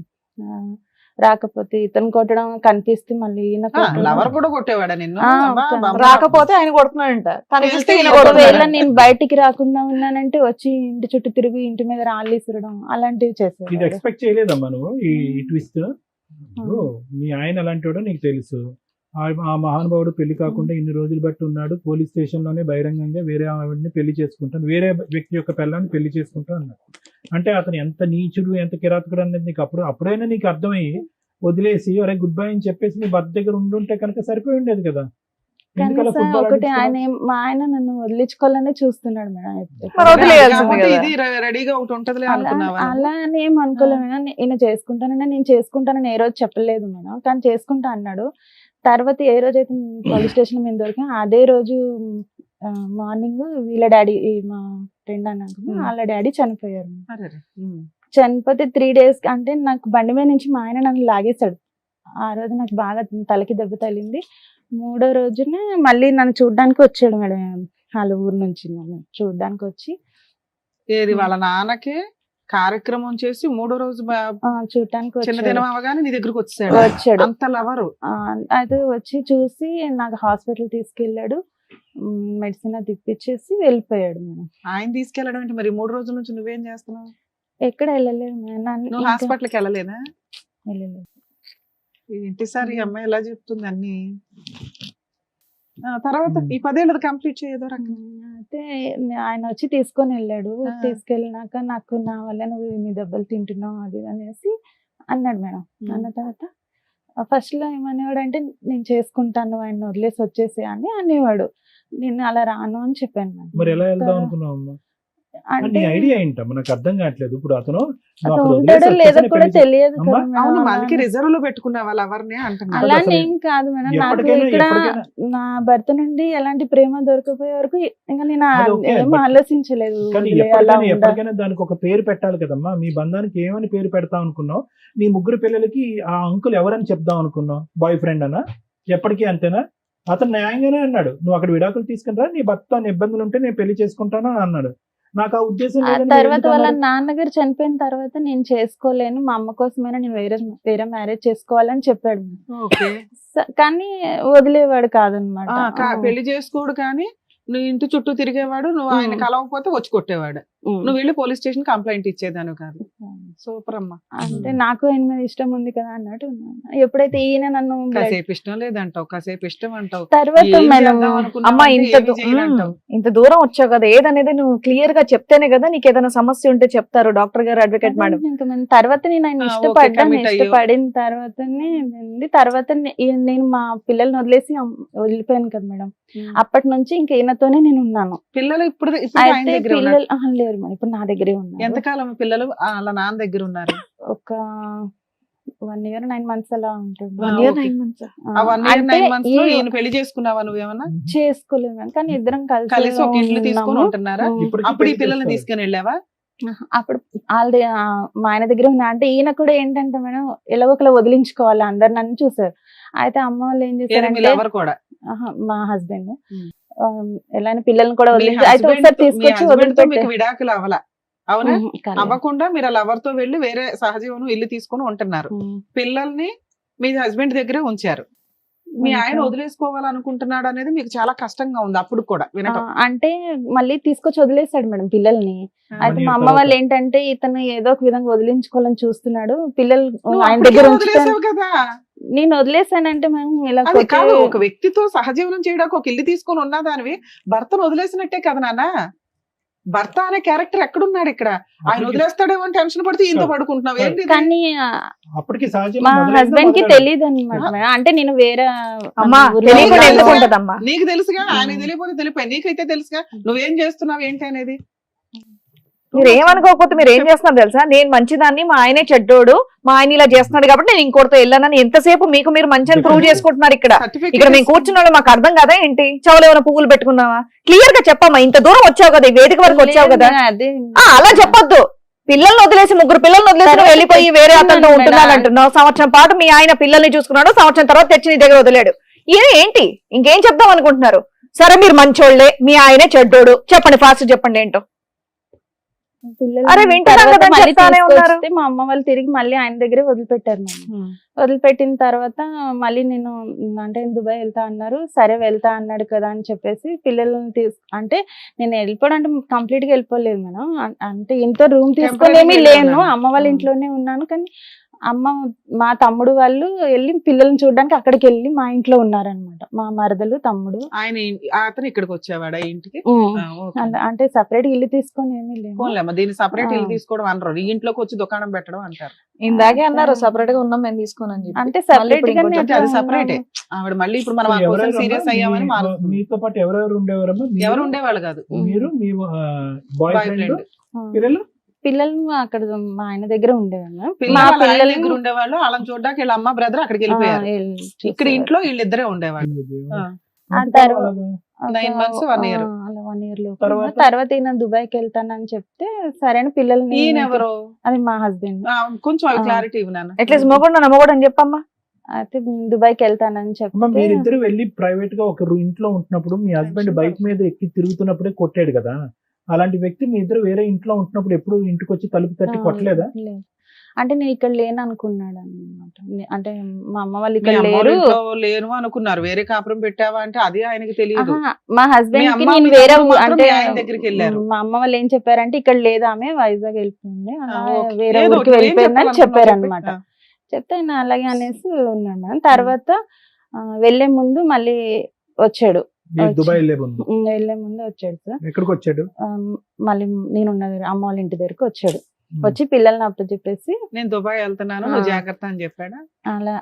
రాకపోతే ఇతను కొట్టడం కనిపిస్తే మళ్ళీ ఈయన కొట్టడం. లవర్ కూడా కొట్టేవాడా నిన్ను? ఆ, అబ్బా, ఒక- బొమ్మ. రాకపోతే ఆయన కొడుతున్నాడంట, కనిపిస్తే ఈయన ఒకవేళ కొడుతున్నాడంట. నేను బయటికి రాకుండా ఉన్నానంటే వచ్చి ఇంటి చుట్టూ తిరిగి ఇంటి మీద రాళ్ళు ఇసరడం అలాంటివి ఇది చేసేవాడు. ఎక్స్పెక్ట్ చేయలేదమ్మా నువ్వు ఈ ట్విస్ట్? మీ ఆయన అలాంటి వాడు నీకు తెలుసు. ఆ మహానుభావుడు పెళ్లి కాకుండా ఇన్ని రోజులు బట్టి ఉన్నాడు, పోలీస్ స్టేషన్ లోనే బహిరంగంగా వేరే ఆవిడని పెళ్లి చేసుకుంటాను, వేరే వ్యక్తి యొక్క పిల్లాన్ని పెళ్లి చేసుకుంటా అన్నాడు. అంటే అతను ఎంత నీచుడు ఎంత కిరాతకుడు అనేది నీకు అప్పుడైనా నీకు అర్థమయ్యి వదిలేసి అరే గుడ్ బై అని చెప్పేసి నీ భర్త దగ్గర ఉండుంటే కనుక సరిపోయి ఉండేది కదా. ఎందుకు అలా కానీ football ఒకటి ఆడించుకున్నావు? మా ఆయన నన్ను వదిలించుకోవాలనే చూస్తున్నాడు మేడం. మరి వదిలేయాల్సింది కాకపోతే కదా. ఇది రెడీగా ఒకటి ఉంటదిలే అనుకున్నావా? అలా అని ఏం అనుకోలేదు మేడం. ఈయన చేసుకుంటానని నేను చేసుకుంటానని ఏ రోజు చెప్పలేదు మేడం, కానీ చేసుకుంటా అన్నాడు. తర్వాత ఏ రోజు అయితే పోలీస్ స్టేషన్ మీద దొరికా అదే రోజు మార్నింగ్ వీళ్ళ డాడీ, మా ఫ్రెండ్ అన్నాక వాళ్ళ డాడీ చనిపోయారు. అరెరే. చనిపోతే 3 days అంటే నాకు బండి మీద నుంచి మా ఆయన నన్ను లాగేశాడు. ఆ రోజు నాకు బాగా తలకి దెబ్బ తగిలింది. 3వ రోజున మళ్ళీ నన్ను చూడడానికి వచ్చాడు మేడం, వాళ్ళ ఊరు నుంచి నన్ను చూడడానికి వచ్చి. ఏది వాళ్ళ నాన్నకి కార్యక్రమం చేసి 3వ రోజు చూడటానికి చిన్న దినం అవగానే నీ దగ్గరకు వచ్చాడు. వచ్చాడు. అంత లవరు. అయితే వచ్చి చూసి నాకు హాస్పిటల్ తీసుకెళ్ళాడు, మెడిసిన్ అది ఇప్పించేసి వెళ్ళిపోయాడు మేడం. ఆయన తీసుకెళ్ళడం అంటే మరి 3 రోజుల నుంచి నువ్వేం చేస్తున్నావు? ఎక్కడ వెళ్ళలేదు మేడం. నువ్వు హాస్పిటల్కి వెళ్ళలేదా? వెళ్ళలేదు. ఏంటి సార్ ఈ అమ్మాయి ఎలా చెప్తుంది అన్ని? తర్వాత ఈ 10 ఏళ్ళది కంప్లీట్ చేయదో రకంగా అయితే ఆయన వచ్చి తీసుకొని వెళ్ళాడు. తీసుకెళ్ళినాక నాకు నా వల్ల నువ్వు నీ దెబ్బలు తింటున్నావు అది అనేసి అన్నాడు మేడం. అన్న తర్వాత ఫస్ట్ లో ఏమనేవాడు అంటే నేను చేసుకుంటాను ఆయన వదిలేసి వచ్చేసి అని అనేవాడు. నేను అలా రాను అని చెప్పాను మేడం. మరి ఎలా వెళ్దాం అనుకున్నావు అమ్మా? అంటే నీ ఐడియా ఏంటో మనకు అర్థం కావట్లేదు. ఇప్పుడు అతను నువ్వు అతను అక్కడ ఉంటాడో వదిలేసి లేదో వచ్చేసానే కూడా పెళ్లి తెలియదు అమ్మా, కదా మేడం. అవును మనకి రిజర్వ్ లో పెట్టుకున్న వాళ్ళు ఎవరిని అంటున్నారు. అలా అసలు ఏం కాదు మేడం. నాకు ఎప్పటికైనా ఇక్కడ ఎప్పటికైనా నా భర్త నుండి ఎలాంటి ప్రేమ దొరకపోయే వరకు ఇంకా నేను అది ఓకే, ఏం but ఆలోచించలేదు. కానీ వదిలే అలా ఉండాలి. ఎప్పటికైనా దానికి ఒక పేరు పెట్టాలి కదమ్మా. మీ బంధానికి ఏమని పేరు పెడతాం అనుకున్నావు? నీ ముగ్గురు పిల్లలకి ఆ అంకుల్ ఎవరని చెప్దాం అనుకున్నావు? బాయ్ ఫ్రెండ్ అనా? ఎప్పటికీ అంతేనా? అతను న్యాయంగానే అన్నాడు, నువ్వు అక్కడ విడాకులు తీసుకుని రా, నీ భర్త ఇబ్బందులు ఉంటే నేను పెళ్లి చేసుకుంటాను అని అన్నాడు. నాకు ఆ ఉద్దేశం ఆ లేదని తర్వాత ఎందుకు వాళ్ళ అన్నారు? నాన్నగారు చనిపోయిన తర్వాత నేను చేసుకోలేను, మా అమ్మ కోసమైనా నేను వేరే మ్యారేజ్ చేసుకోవాలని చెప్పాడు. ఓకే కానీ వదిలేవాడు కాదనమాట. పెళ్లి చేసుకోడు కానీ నువ్వు ఇంటి చుట్టూ తిరిగేవాడు, నువ్వు ఆయన కలవకపోతే వచ్చి కొట్టేవాడు, నువ్వు వెళ్ళి పోలీస్ స్టేషన్ కంప్లైంట్ ఇచ్చేదాను కాదు. సూపర్ అమ్మా. అంటే నాకు ఆయన మీద ఇష్టం ఉంది కదా అన్నట్టు ఉన్నాను. ఎప్పుడైతే ఈయన నన్ను కాసేపు ఇష్టం లేదంటావు, కాసేపు ఇష్టం అంటావు, తర్వాత ఏం మేడం చేద్దాం అనుకున్నావు అమ్మా అంటే ఇంత ఏమీ చేయనంటావు. ఇంత దూరం వచ్చావు కదా, ఏదనేది నువ్వు క్లియర్ గా చెప్తేనే కదా నీకు ఏదైనా సమస్య ఉంటే చెప్తారు డాక్టర్ గారు, అడ్వకేట్ మేడం. ఇంకా తర్వాత నేను ఆయన ఓకే, ఇష్టపడ్డాను. commit అయ్యావు. ఇష్టపడిన తర్వాతనే తర్వాత నేను మా పిల్లల్ని వదిలేసి వెళ్ళిపోయాను కదా మేడం. అప్పటి నుంచి ఇంకా ఈయనతోనే నేను ఉన్నాను. పిల్లలు ఇప్పుడు ఆయన అయితే దగ్గర ఉన్నారు. పిల్లలు లేరు మేడం, ఇప్పుడు నా దగ్గరే ఉన్నారు. ఎంతకాలం పిల్లలు వాళ్ళ నాన్న దగ్గర ఉన్నారు? ఒక 1 year 9 months అలా ఉంటుంది. 1 year ఓకే. 9 months. ఆ 1 year అంటే 9 months లో ఈ- ఈయన పెళ్లి చేసుకున్నావా నువ్వేమన్నా? చేసుకోలేదు మేడం. కానీ ఇద్దరం కలిసి ఒక ఇల్లు తీసుకొని ఉన్నాము. ఉంటున్నారా? ఇప్పటికీ అప్పుడు ఈ పెళ్లి పిల్లల్ని చేసుకోవాలి. తీసుకొని వెళ్ళావా? అప్పుడు ఆల్రెడీ మా ఆయన దగ్గర ఉన్నా. అంటే ఈయన కూడా ఏంటంటే మేడం ఎలా ఒకలా వదిలించుకోవాలి, అందరు నన్ను చూసారు. అయితే అమ్మ వాళ్ళు ఏం చేశారంటే ఎవరు కూడా మా హస్బెండ్ ఉమ్. ఎలా పిల్లల్ని కూడా మీ వదిలించి అయితే husband ఒకసారి తో- మీ తీసుకొచ్చి husband తో మీకు వదిలిపెట్టారు. విడాకులు అవ్వాల అవునా? అవ్వకుండా మీరు ఆ లవర్ తో వెళ్ళి వేరే సహజీవనం ఇల్లు తీసుకొని ఉంటున్నారు. పిల్లల్ని మీ హస్బెండ్ దగ్గరే ఉంచారు. మీ ఆయన వదిలేసుకోవాలనుకుంటున్నాడు అనేది మీకు చాలా కష్టంగా ఉంది అప్పుడు కూడా వినటం. అంటే మళ్ళీ తీసుకొచ్చి వదిలేసాడు మేడం పిల్లల్ని. అయితే మా అమ్మ తర్వాత? వాళ్ళు ఏంటంటే ఇతను ఏదో ఒక విధంగా వదిలించుకోవాలని చూస్తున్నాడు. పిల్లలు నువ్వు ఆయన అప్పటికే దగ్గర ఉంచుతాను. వదిలేసావు కదా. నేను వదిలేసానంటే మేము ఇలా అది కాదు, ఒక వ్యక్తితో సహజీవనం చేయడానికి ఒక ఇల్లు తీసుకొని ఉన్నదానివి భర్తను వదిలేసినట్టే కదా నాన్న. భర్త అనే క్యారెక్టర్ ఎక్కడున్నాడు ఇక్కడ? ఆయన అప్పటికి- వదిలేస్తాడేమో అని టెన్షన్ పడితే ఇంత పడుకుంటున్నావు ఏంటి ఇది? కానీ అప్పటికి సహజంగా మా మొదలైందా హస్బెండ్ కి మొదలైందా? తెలియదు అనమాట. అంటే నేను వేరే అమ్మా ఊర్లో తెలియకుండా ఉన్నాను. ఎందుకు ఉంటదమ్మా? నీకు తెలుసుగా, ఆయన తెలియకపోతే తెలిపాయి, నీకైతే తెలుసుగా నువ్వేం చేస్తున్నావు ఏంటి అనేది. మీరు ఏమనుకోకపోతే మీరు ఏం చేస్తున్నారు తెలుసా? నేను మంచిదాన్ని, మా ఆయనే చెడ్డోడు, మా ఆయన ఇలా చేస్తున్నాడు కాబట్టి నేను ఇంకోటితో వెళ్ళానని ఎంతసేపు మీకు మీరు మంచి అని ప్రూవ్ చేసుకుంటున్నారు ఇక్కడ. ఇక్కడ మేము కూర్చున్నాడు మాకు అర్థం కదా ఏంటి? చెవులు ఏమైనా పువ్వులు పెట్టుకున్నావా? క్లియర్ గా చెప్పమ్మా. ఇంత దూరం వచ్చావు కదా, ఈ వేదిక వరకు వచ్చావు కదా, అదే అలా చెప్పొద్దు. పిల్లల్ని వదిలేసి ముగ్గురు పిల్లల్ని వదిలేసి నువ్వు వెళ్ళిపోయి వేరే అతనితో ఉంటున్నాను అంటున్నావు. సంవత్సరం పాటు మీ ఆయన పిల్లల్ని చూసుకున్నాడు, సంవత్సరం తర్వాత తెచ్చి నీ దగ్గర వదిలేడు. ఏంటి ఇంకేం చెప్దాం అనుకుంటున్నారు? సరే మీరు మంచోళ్లే, మీ ఆయనే చెడ్డోడు, చెప్పండి ఫాస్ట్ చెప్పండి ఏంటో. అరే వింటున్నాం కదా, చెప్తానే ఉన్నారు. మా అమ్మ వాళ్ళు తిరిగి మళ్ళీ ఆయన దగ్గరే వదిలిపెట్టారు నన్ను. వదిలిపెట్టిన తర్వాత మళ్ళీ నేను అంటే దుబాయ్ వెళ్తా అన్నారు. సరే వెళ్తా అన్నాడు కదా అని చెప్పేసి పిల్లల్ని అంటే నేను వెళ్ళిపోవడం అంటే కంప్లీట్ గా వెళ్ళిపోలేదు మేడం. అంటే ఇంట్లో రూమ్ తీసుకొని ఏమీ లేను, అమ్మ వాళ్ళ ఇంట్లోనే ఉన్నాను. కానీ అమ్మ మా తమ్ముడు వాళ్ళు వెళ్ళి పిల్లల్ని చూడడానికి అక్కడికి వెళ్ళి మా ఇంట్లో ఉన్నారనమాట. మా మరదలు తమ్ముడు. ఆయన అతను ఇక్కడికి వచ్చేవాడా ఇంటికి? అంటే సపరేట్ ఇల్లు తీసుకొని ఏమీ లేదు. పోన్లేమ్మా, దీన్ని సపరేట్ ఇల్లు తీసుకోవడం అనరు, ఈ ఇంట్లోకి వచ్చి దుకాణం పెట్టడం అంటారు. ఇందాకే అన్నారు సపరేట్ గా ఉన్నాం మేము తీసుకోనని. అంటే సపరేట్ గా అంటే అది సపరేటే. ఆవిడ మళ్ళీ ఇప్పుడు మనం సీరియస్ అయ్యామని మారుతుంది. మీతో పాటు ఎవరెవరు ఉండేవారమ్మా? ఎవరు ఉండేవాళ్ళు కాదు. మీరు, మీ బాయ్ బాయ్ ఫ్రెండ్, ఫ్రెండ్ పిల్లలు? పిల్లలు అక్కడ మా ఆయన దగ్గర ఉండేవాళ్ళు. మా పిల్లలు పిల్లలు దగ్గర ఉండేవాళ్ళు. వాళ్ళని చూడడానికి వీళ్ళ అమ్మ బ్రదర్ అక్కడికి వెళ్ళిపోయారు. ఇక్కడ ఇంట్లో వీళ్ళిద్దరే ఉండేవాళ్ళు. ఆ తర్వాత 9 months 1 year. 1 year లో తర్వాత? తర్వాత ఈయన దుబాయ్కి వెళ్తానని చెప్తే సరే అని పిల్లల్ని ఈయన ఎవరు? అది మా హస్బెండ్. కొంచెం క్లారిటీ ఇవ్వు నాన్న. అట్లీస్ట్ మొగోడు నమ్మగోడు అని చెప్పమ్మా. అయితే దుబాయ్కి వెళ్తానని అమ్మ చెప్తే మీరిద్దరు వెళ్ళి ప్రైవేట్ గా ఒక ఇంట్లో ఉంటున్నప్పుడు మీ హస్బెండ్ బైక్ మీద ఎక్కి తిరుగుతున్నప్పుడే కొట్టాడు కదా. అలాంటి వ్యక్తి మీ ఇద్దరు వేరే ఇంట్లో ఉంటున్నప్పుడు ఎప్పుడు ఇంటికి వచ్చి తలుపు తట్టి కొట్టలేదా? లేదు. అంటే నేను ఇక్కడ లేను అనుకున్నాడు అనమాట. అంటే మా అమ్మ వాళ్ళు మీ ఇక్కడ అమ్మ వాళ్ళ లేరు. ఇంట్లో లేను అనుకున్నారు, వేరే కాపురం పెట్టావా అంటే అది ఆయనకి తెలియదు. ఆహా, మా మీ హస్బెండ్ కి అమ్మ, నేను మీ వేరే తమ్ముడు మాత్రం అంటే మీ ఆయన దగ్గరికి వెళ్ళారు. మా అమ్మ వాళ్ళు ఏం చెప్పారంటే ఇక్కడ లేదు ఆమె వైజాగ్ వెళ్ళిపోయింది, అలా ఓకే. వేరే ఏదో ఊరికి ఒకటి, ఏం వెళ్ళిపోయింది అని చెప్పాలనుకున్నావు చెప్పారు చెప్పు. అనమాట. చెప్తే ఆయన అలాగే అనేసి ఉన్నాడు మేడం. తర్వాత వెళ్లే ముందు మళ్ళీ వచ్చాడు. మీరు దుబాయ్ వెళ్ళే ముందు వెళ్లే ముందు వచ్చాడు సార్. ఎక్కడికి వచ్చాడు? మళ్ళీ నేను ఉన్న అమ్మ వాళ్ళ ఇంటి దగ్గరకు వచ్చాడు. వచ్చి పిల్లల్ని అప్పుడు చెప్పేసి నేను దుబాయ్ వెళ్తున్నాను నువ్వు జాగ్రత్త అని చెప్పాడా?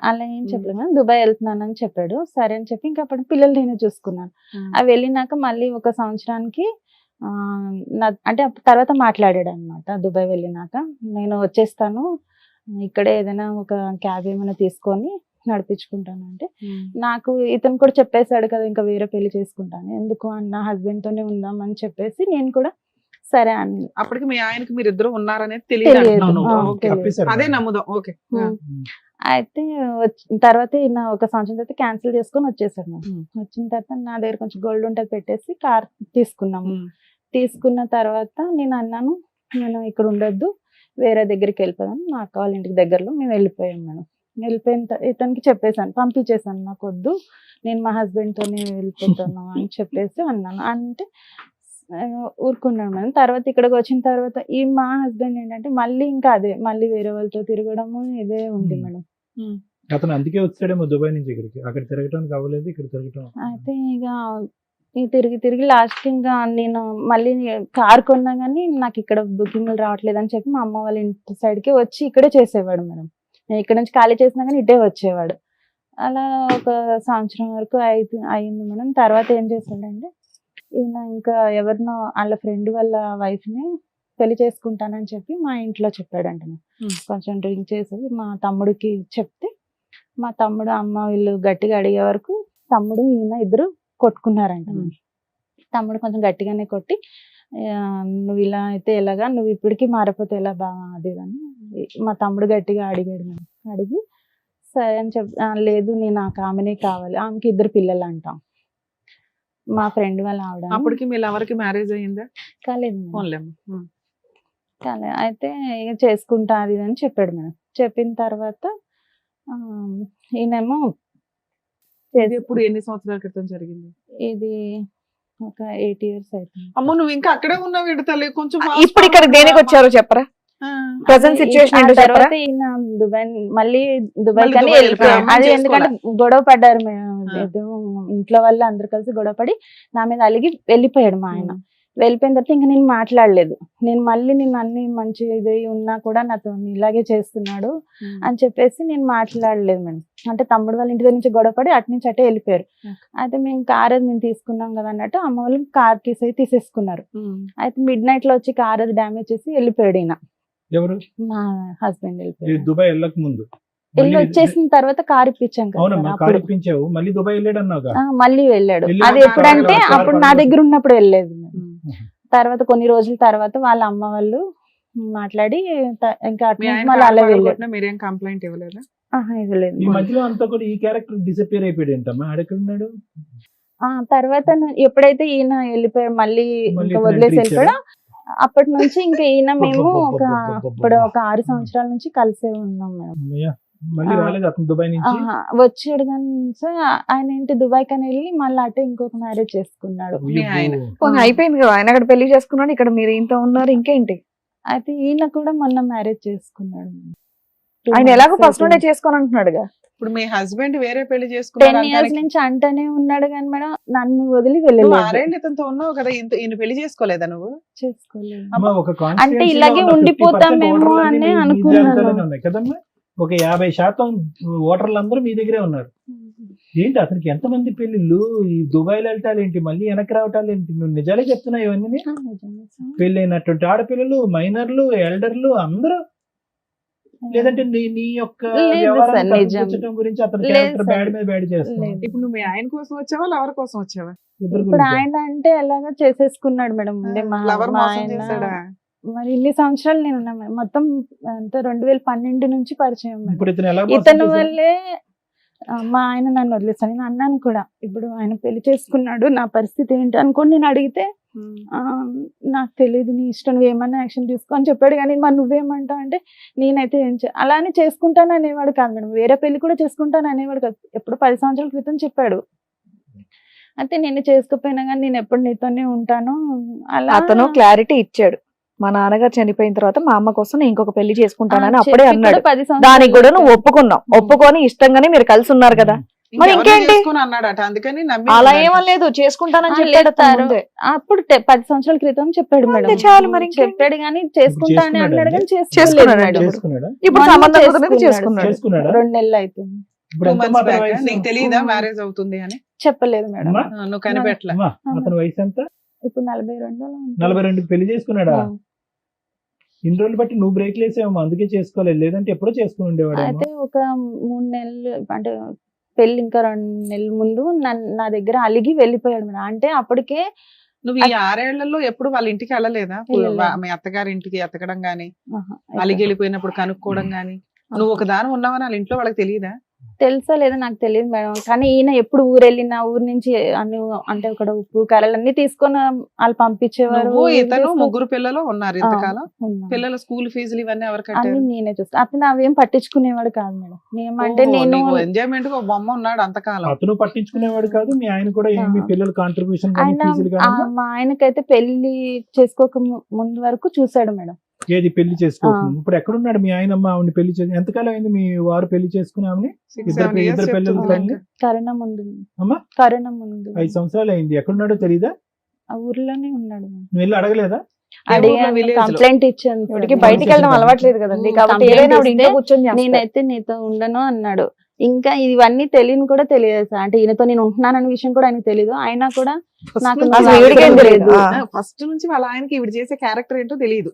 అలా ఏం చెప్పలేదు, దుబాయ్ వెళ్తున్నాను అని చెప్పాడు. సరే అని చెప్పి ఇంకా అప్పుడు పిల్లలు నేనే చూసుకున్నాను. అవి వెళ్ళినాక మళ్ళీ ఒక సంవత్సరానికి అంటే తర్వాత మాట్లాడాడు అనమాట. దుబాయ్ వెళ్ళినాక నేను వచ్చేస్తాను, ఇక్కడే ఏదైనా ఒక క్యాబ్ ఏమైనా తీసుకొని నడిపించుకుంటాను అంటే, నాకు ఇతను కూడా చెప్పేశాడు కదా ఇంకా వేరే పెళ్లి చేసుకుంటాను, ఎందుకు అన్న హస్బెండ్ తోనే ఉందాం అని చెప్పేసి నేను కూడా సరే అని. అప్పటికి మీ ఆయనకి మీరు ఇద్దరు ఉన్నారనేది తెలియదు. అదే నమ్ముదాం. ఓకే. అయితే తర్వాత ఈయన ఒక సంవత్సరం తర్వాత క్యాన్సిల్ చేసుకొని వచ్చేసాడు. వచ్చిన తర్వాత నా దగ్గర కొంచెం గోల్డ్ ఉంటుంది పెట్టేసి కార్ తీసుకున్నాము. తీసుకున్న తర్వాత నేను అన్నాను, నేను ఇక్కడ ఉండొద్దు, వేరే దగ్గరికి వెళ్ళిపోదాం, మా అక్క వాళ్ళ ఇంటికి దగ్గరలో మేము వెళ్ళిపోయాం. మేడం వెళ్ళిపోయిన ఇతనికి చెప్పేసాను, పంపించేసాను, నాకు వద్దు, నేను మా హస్బెండ్ తోనే వెళ్ళిపోతాను అని చెప్పేసి అన్నాను. అంటే ఊరుకున్నాడు మేడం. తర్వాత ఇక్కడికి వచ్చిన తర్వాత ఈ మా హస్బెండ్ ఏంటంటే మళ్ళీ ఇంకా అదే మళ్ళీ వేరే వాళ్ళతో తిరగడము ఇదే ఉంది మేడం. అతను అందుకే వచ్చాడేమో దుబాయ్ నుంచి ఇక్కడికి, అక్కడ తిరగటానికి అవ్వలేదు, ఇక్కడ తిరగటం. అయితే ఇక తిరిగి లాస్ట్ ఇంకా నేను మళ్ళీ కార్ కొన్నా కానీ నాకు ఇక్కడ బుకింగ్లు రావట్లేదు అని చెప్పి మా అమ్మ వాళ్ళ ఇంటి సైడ్కి వచ్చి ఇక్కడే చేసేవాడు మేడం. నేను ఇక్కడ నుంచి ఖాళీ చేసినా కానీ ఇటే వచ్చేవాడు. అలా ఒక సంవత్సరం వరకు అయింది మేడం. తర్వాత ఏం చేశాడంటే ఈయన ఇంకా ఎవరినో వాళ్ళ ఫ్రెండ్ వాళ్ళ వైఫ్ ని పెళ్లి చేసుకుంటానని చెప్పి మా ఇంట్లో చెప్పాడంట. కొంచెం డ్రింక్ చేసి మా తమ్ముడికి చెప్తే మా తమ్ముడు అమ్మ వీళ్ళు గట్టిగా అడిగే వరకు తమ్ముడు ఈయన ఇద్దరు కొట్టుకున్నారంట. తమ్ముడు కొంచెం గట్టిగానే కొట్టి, నువ్వు ఇలా అయితే ఎలాగా, నువ్వు ఇప్పటికీ మారిపోతే ఎలా బాగా అది అని మా తమ్ముడు గట్టిగా అడిగాడు. మేము అడిగి సరే అని చెప్పి, లేదు నేను ఆ ఆమెనే కావాలి, ఆమెకి ఇద్దరు పిల్లలు అంటాం, మా ఫ్రెండ్ వాళ్ళ ఆవిడ. అప్పటికి మీరు ఎవరికి మ్యారేజ్ అయ్యిందా? కాలేదు. కాలేదు. అయితే ఇక చేసుకుంటా అది అని చెప్పాడు మేడం. చెప్పిన తర్వాత ఈయనేమో ఎప్పుడు ఎన్ని సంవత్సరాల క్రితం జరిగింది ఇది? ఒక 8 years అవుతుంది. అమ్మో నువ్వు ఇంకా అక్కడే ఉన్నావు తల్లి, కొంచెం ఇప్పుడు ఇక్కడ దేనికి వచ్చారో చెప్పరా? ప్రెసెంట్ సిచువేషన్ ఏంటో చెప్పరా? ఈయన మళ్ళీ దుబాయ్ కానీ వెళ్ళిపోయాడు. అది ఎందుకంటే గొడవ పడ్డారు ఇంట్లో వాళ్ళు అందరు కలిసి గొడవ పడి నా మీద అలిగి వెళ్ళిపోయాడు మా ఆయన. వెళ్ళిపోయిన తర్వాత ఇంకా నేను మాట్లాడలేదు. నేను మళ్ళీ నేను అన్ని మంచి ఇది ఉన్నా కూడా నాతో ఇలాగే చేస్తున్నాడు అని చెప్పేసి నేను మాట్లాడలేదు మేడం. అంటే తమ్ముడు వాళ్ళ ఇంటి దగ్గర నుంచి గొడవపడి అటు నుంచి అటే వెళ్ళిపోయారు. అయితే మేము కార్ అది మేము తీసుకున్నాం కదా అన్నట్టు అమ్మ వాళ్ళు కార్ తీసేసుకున్నారు. అయితే మిడ్ నైట్ లో వచ్చి కార్ అది డ్యామేజ్ చేసి వెళ్ళిపోయాడు ఈయన. ఎవరు? మా హస్బెండ్ వెళ్ళిపోయాడు. దుబాయ్ వెళ్ళక ముందు వెళ్ళి వచ్చేసిన తర్వాత కార్ ఇప్పించాం కదా, మళ్ళీ దుబాయ్ వెళ్ళాడు అన్నాగా. మళ్ళీ వెళ్ళాడు. అది ఎప్పుడంటే అప్పుడు నా దగ్గర ఉన్నప్పుడు వెళ్ళలేదు. తర్వాత కొన్ని రోజుల తర్వాత వాళ్ళ అమ్మ వాళ్ళు మాట్లాడి ఇంకా అలా వెళ్ళాడు. మీరేం కంప్లైంట్ ఇవ్వలేదా? ఇవ్వలేదు. ఈ మధ్యలో అంతా కూడా ఈ క్యారెక్టర్ డిసపియర్ అయిపోయాడు ఏంటమ్మా, ఆడెక్కడున్నాడు? తర్వాత ఎప్పుడైతే ఈయన వెళ్ళిపోయాడు మళ్ళీ ఇంకా వదిలేసి వెళ్ళిపోయాడు, అప్పటి నుంచి ఇంకా ఈయన మేము ఇప్పుడు ఒక 6 సంవత్సరాల నుంచి కలిసే ఉన్నాం మేడం. మళ్ళీ రాలేదు అతను దుబాయ్ నుంచి? వచ్చాడు కానీ సార్ ఆయన ఏంటి దుబాయ్ కని వెళ్ళి మళ్ళీ అటే ఇంకొక మ్యారేజ్ చేసుకున్నాడు. అయిపోయింది కదా, ఆయన అక్కడ పెళ్లి చేసుకున్నాడు, ఇక్కడ మీరు ఇంత ఉన్నారు, ఇంకేంటి? అయితే ఈయన కూడా మొన్న మ్యారేజ్ చేసుకున్నాడు. ఆయన ఎలాగో ఫస్ట్ నుండే చేసుకొని అంటున్నాడుగా. ఇప్పుడు మీ హస్బెండ్ వేరే పెళ్లి 10 years నుంచి అంటనే ఉన్నాడు కానీ మేడం నన్ను వదిలి వెళ్ళలేదు. ఇతనితో ఉన్నావు కదా, ఈయన పెళ్లి చేసుకోలేదా నువ్వు? చేసుకోలేదు. అంటే ఇలాగే ఉండిపోతామేమో అని అనుకున్నాను కదమ్మా. ఒక 50% ఓటర్లు అందరూ మీ దగ్గరే ఉన్నారు. ఏంటి అతనికి ఎంతమంది పెళ్లిళ్ళు, ఈ దుబాయ్ వెళ్ళటాలు ఏంటి, మళ్ళీ వెనక్కి రావటాలు ఏంటి? నువ్వు నిజాలే చెప్తున్నావు ఇవన్నీ. పెళ్ళైనటువంటి ఆడపిల్లలు, మైనర్లు, ఎల్డర్లు అందరూ, లేదంటే నీ యొక్క గురించి అతని క్యారెక్టర్ బ్యాడ్ మీద బ్యాడ్ చేస్తావు. ఇప్పుడు నువ్వు మీ ఆయన కోసం వచ్చావా లవర్ కోసం వచ్చావా? ఇప్పుడు ఆయన అంటే ఎలాగో చేసేసుకున్నాడు మేడం. మరి ఇన్ని సంవత్సరాలు నేను ఉన్నా మొత్తం 2012 నుంచి పరిచయం. ఇతను వల్లే మా ఆయన నన్ను వదిలేస్తాను. నేను అన్నాను కూడా, ఇప్పుడు ఆయన పెళ్లి చేసుకున్నాడు, నా పరిస్థితి ఏంటి అనుకోని నేను అడిగితే నాకు తెలియదు, నీ ఇష్టం, నువ్వు ఏమన్నా యాక్షన్ తీసుకో అని చెప్పాడు. కానీ మరి నువ్వేమంటావు అంటే నేనైతే ఏం అలానే చేసుకుంటాను అనేవాడు కాదు మేడం. వేరే పెళ్లి కూడా చేసుకుంటాను అనేవాడు కాదు. ఎప్పుడు 10 సంవత్సరాల క్రితం చెప్పాడు. అయితే నేను చేసుకోపోయినా కానీ నేను ఎప్పుడు నీతోనే ఉంటాను అలా అతను క్లారిటీ ఇచ్చాడు. మా నాన్నగారు చనిపోయిన తర్వాత మా అమ్మ కోసం నేను ఇంకొక పెళ్లి చేసుకుంటానని అప్పుడే అన్నాడు. దానికి కూడా నువ్వు ఒప్పుకున్నావు. ఒప్పుకొని ఇష్టంగానే మీరు కలిసి ఉన్నారు కదా. మరి ఇంకెవరినో ఇంకేంటి? చేసుకుని అన్నాడట, అందుకని నమ్మి అలా ఉందంట. ఏమనలేదు, చేసుకుంటానని ఆ, చెప్పాడు అతను లేదు, ముందే. అప్పుడు 10 సంవత్సరాల క్రితం చెప్పాడు అంతే మేడం. చాలు, మరి ఇంకేంటి? చెప్పాడు కానీ చేసుకుంటా అని అన్నాడు కానీ చేసుకున్నాడా? చేసుకోలేదు మేడం. చేసుకున్నాడా? ఇప్పుడు మొన్న సంబంధం కుదిరింది, చేసుకున్నాడు. చేసుకున్నాడు. 2 నెలలు అవుతుంది. ఇప్పుడు 2 ఎంత months అతని back. వయసు? నీకు తెలియదా ఆ. మ్యారేజ్ అవుతుంది అని? చెప్పలేదు మేడం. అమ్మా? నువ్వు కనిపెట్టలే. అమ్మా, అతని వయసు ఎంత? ఇప్పుడు 42 42 పెళ్లి చేసుకున్నాడా? ఇన్ని రోజులు బట్టి నువ్వు బ్రేక్ లేసేవమ్మా, అందుకే చేసుకోలేదు, లేదంటే ఎప్పుడో చేసుకుని ఉండేవాడు. అయితే ఒక 3 నెలలు అంటే పెళ్లి ఇంకా 2 నెలల ముందు నా దగ్గర అలిగి వెళ్ళిపోయాడు మేడం. అంటే అప్పటికే నువ్వు ఈ 6 ఏళ్లలో ఎప్పుడు వాళ్ళ ఇంటికి వెళ్ళలేదా? వెళ్ళలేదు. మీ అత్తగారి ఇంటికి ఎతకడం గానీ, ఆహా, అలిగి వెళ్ళిపోయినప్పుడు కనుక్కోవడం గానీ, నువ్వు ఒక దాని ఉన్నావని వాళ్ళ ఇంట్లో వాళ్ళకి తెలియదా? తెలుసా లేదా నాకు తెలియదు మేడం. కానీ ఈయన ఎప్పుడు ఊరు వెళ్ళినా ఊరు నుంచి అన్ని అంటే అక్కడ ఉప్పు కారాలు అన్ని తీసుకొని వాళ్ళు పంపించేవారు. నువ్వు ఇతను 3 పిల్లలు ఉన్నారు ఇంతకాలం. ఉన్నాం. పిల్లల స్కూల్ ఫీజులు ఇవన్నీ ఎవరు అన్ని కట్టారు? నేనే చూస్తా. అతను అవేం పట్టించుకునేవాడు కాదు మేడం. నేమంటే నేను ఎంజాయ్మెంట్ గా బొమ్మ ఉన్నాడు అంతకాలం. అతను పట్టించుకునేవాడు కాదు, మీ ఆయన కూడా ఏమి పిల్లల కాంట్రిబ్యూషన్ కానీ ఆయన ఫీజులు కానీ మా ఆయనకైతే పెళ్లి చేసుకోక ముందు వరకు చూసాడు మేడం. ఏది పెళ్లి చేసుకోకుండా ఇప్పుడు ఎక్కడున్నాడు మీ ఆయన? అమ్మ ఆవిడ పెళ్లి చేసి ఎంతకాలం అయింది మీ వారు పెళ్లి చేసుకుని ఆమెని? 6-7 years ఇద్దరు పిల్లలు చెప్తున్నాడు. తల్లి? కరోనా ముందు. అమ్మా? కరోనా ముందు 5 సంవత్సరాలు అయింది. ఎక్కడున్నాడో తెలీదా? ఆ ఊర్లోనే ఉన్నాడు మేడం. నువ్వు వెళ్ళి అడగలేదా? ఊర్లో, village లో? కంప్లైంట్ ఇచ్చాను. ఇప్పటికి సార్. బయటికి వెళ్ళడం అలవాట్లేదు కదండి, కాబట్టి కంప్లైంట్ ఏదైనా ఆవిడ ఇంట్లో ఇస్తే కూర్చొని చేస్తారు. నేనైతే నీతో ఉండను అన్నాడు. ఇంకా ఇవన్నీ తెలియని కూడా తెలియదు సార్. అంటే ఈయనతో నేను ఉంటున్నానన్న విషయం కూడా ఆయనకు తెలియదు. అయినా కూడా నాకు అసలు ఈవిడికేం తెలియదు. ఫస్ట్ నుంచి వాళ్ళ ఆయనకి ఈవిడ చేసే క్యారెక్టర్ ఏంటో తెలియదు.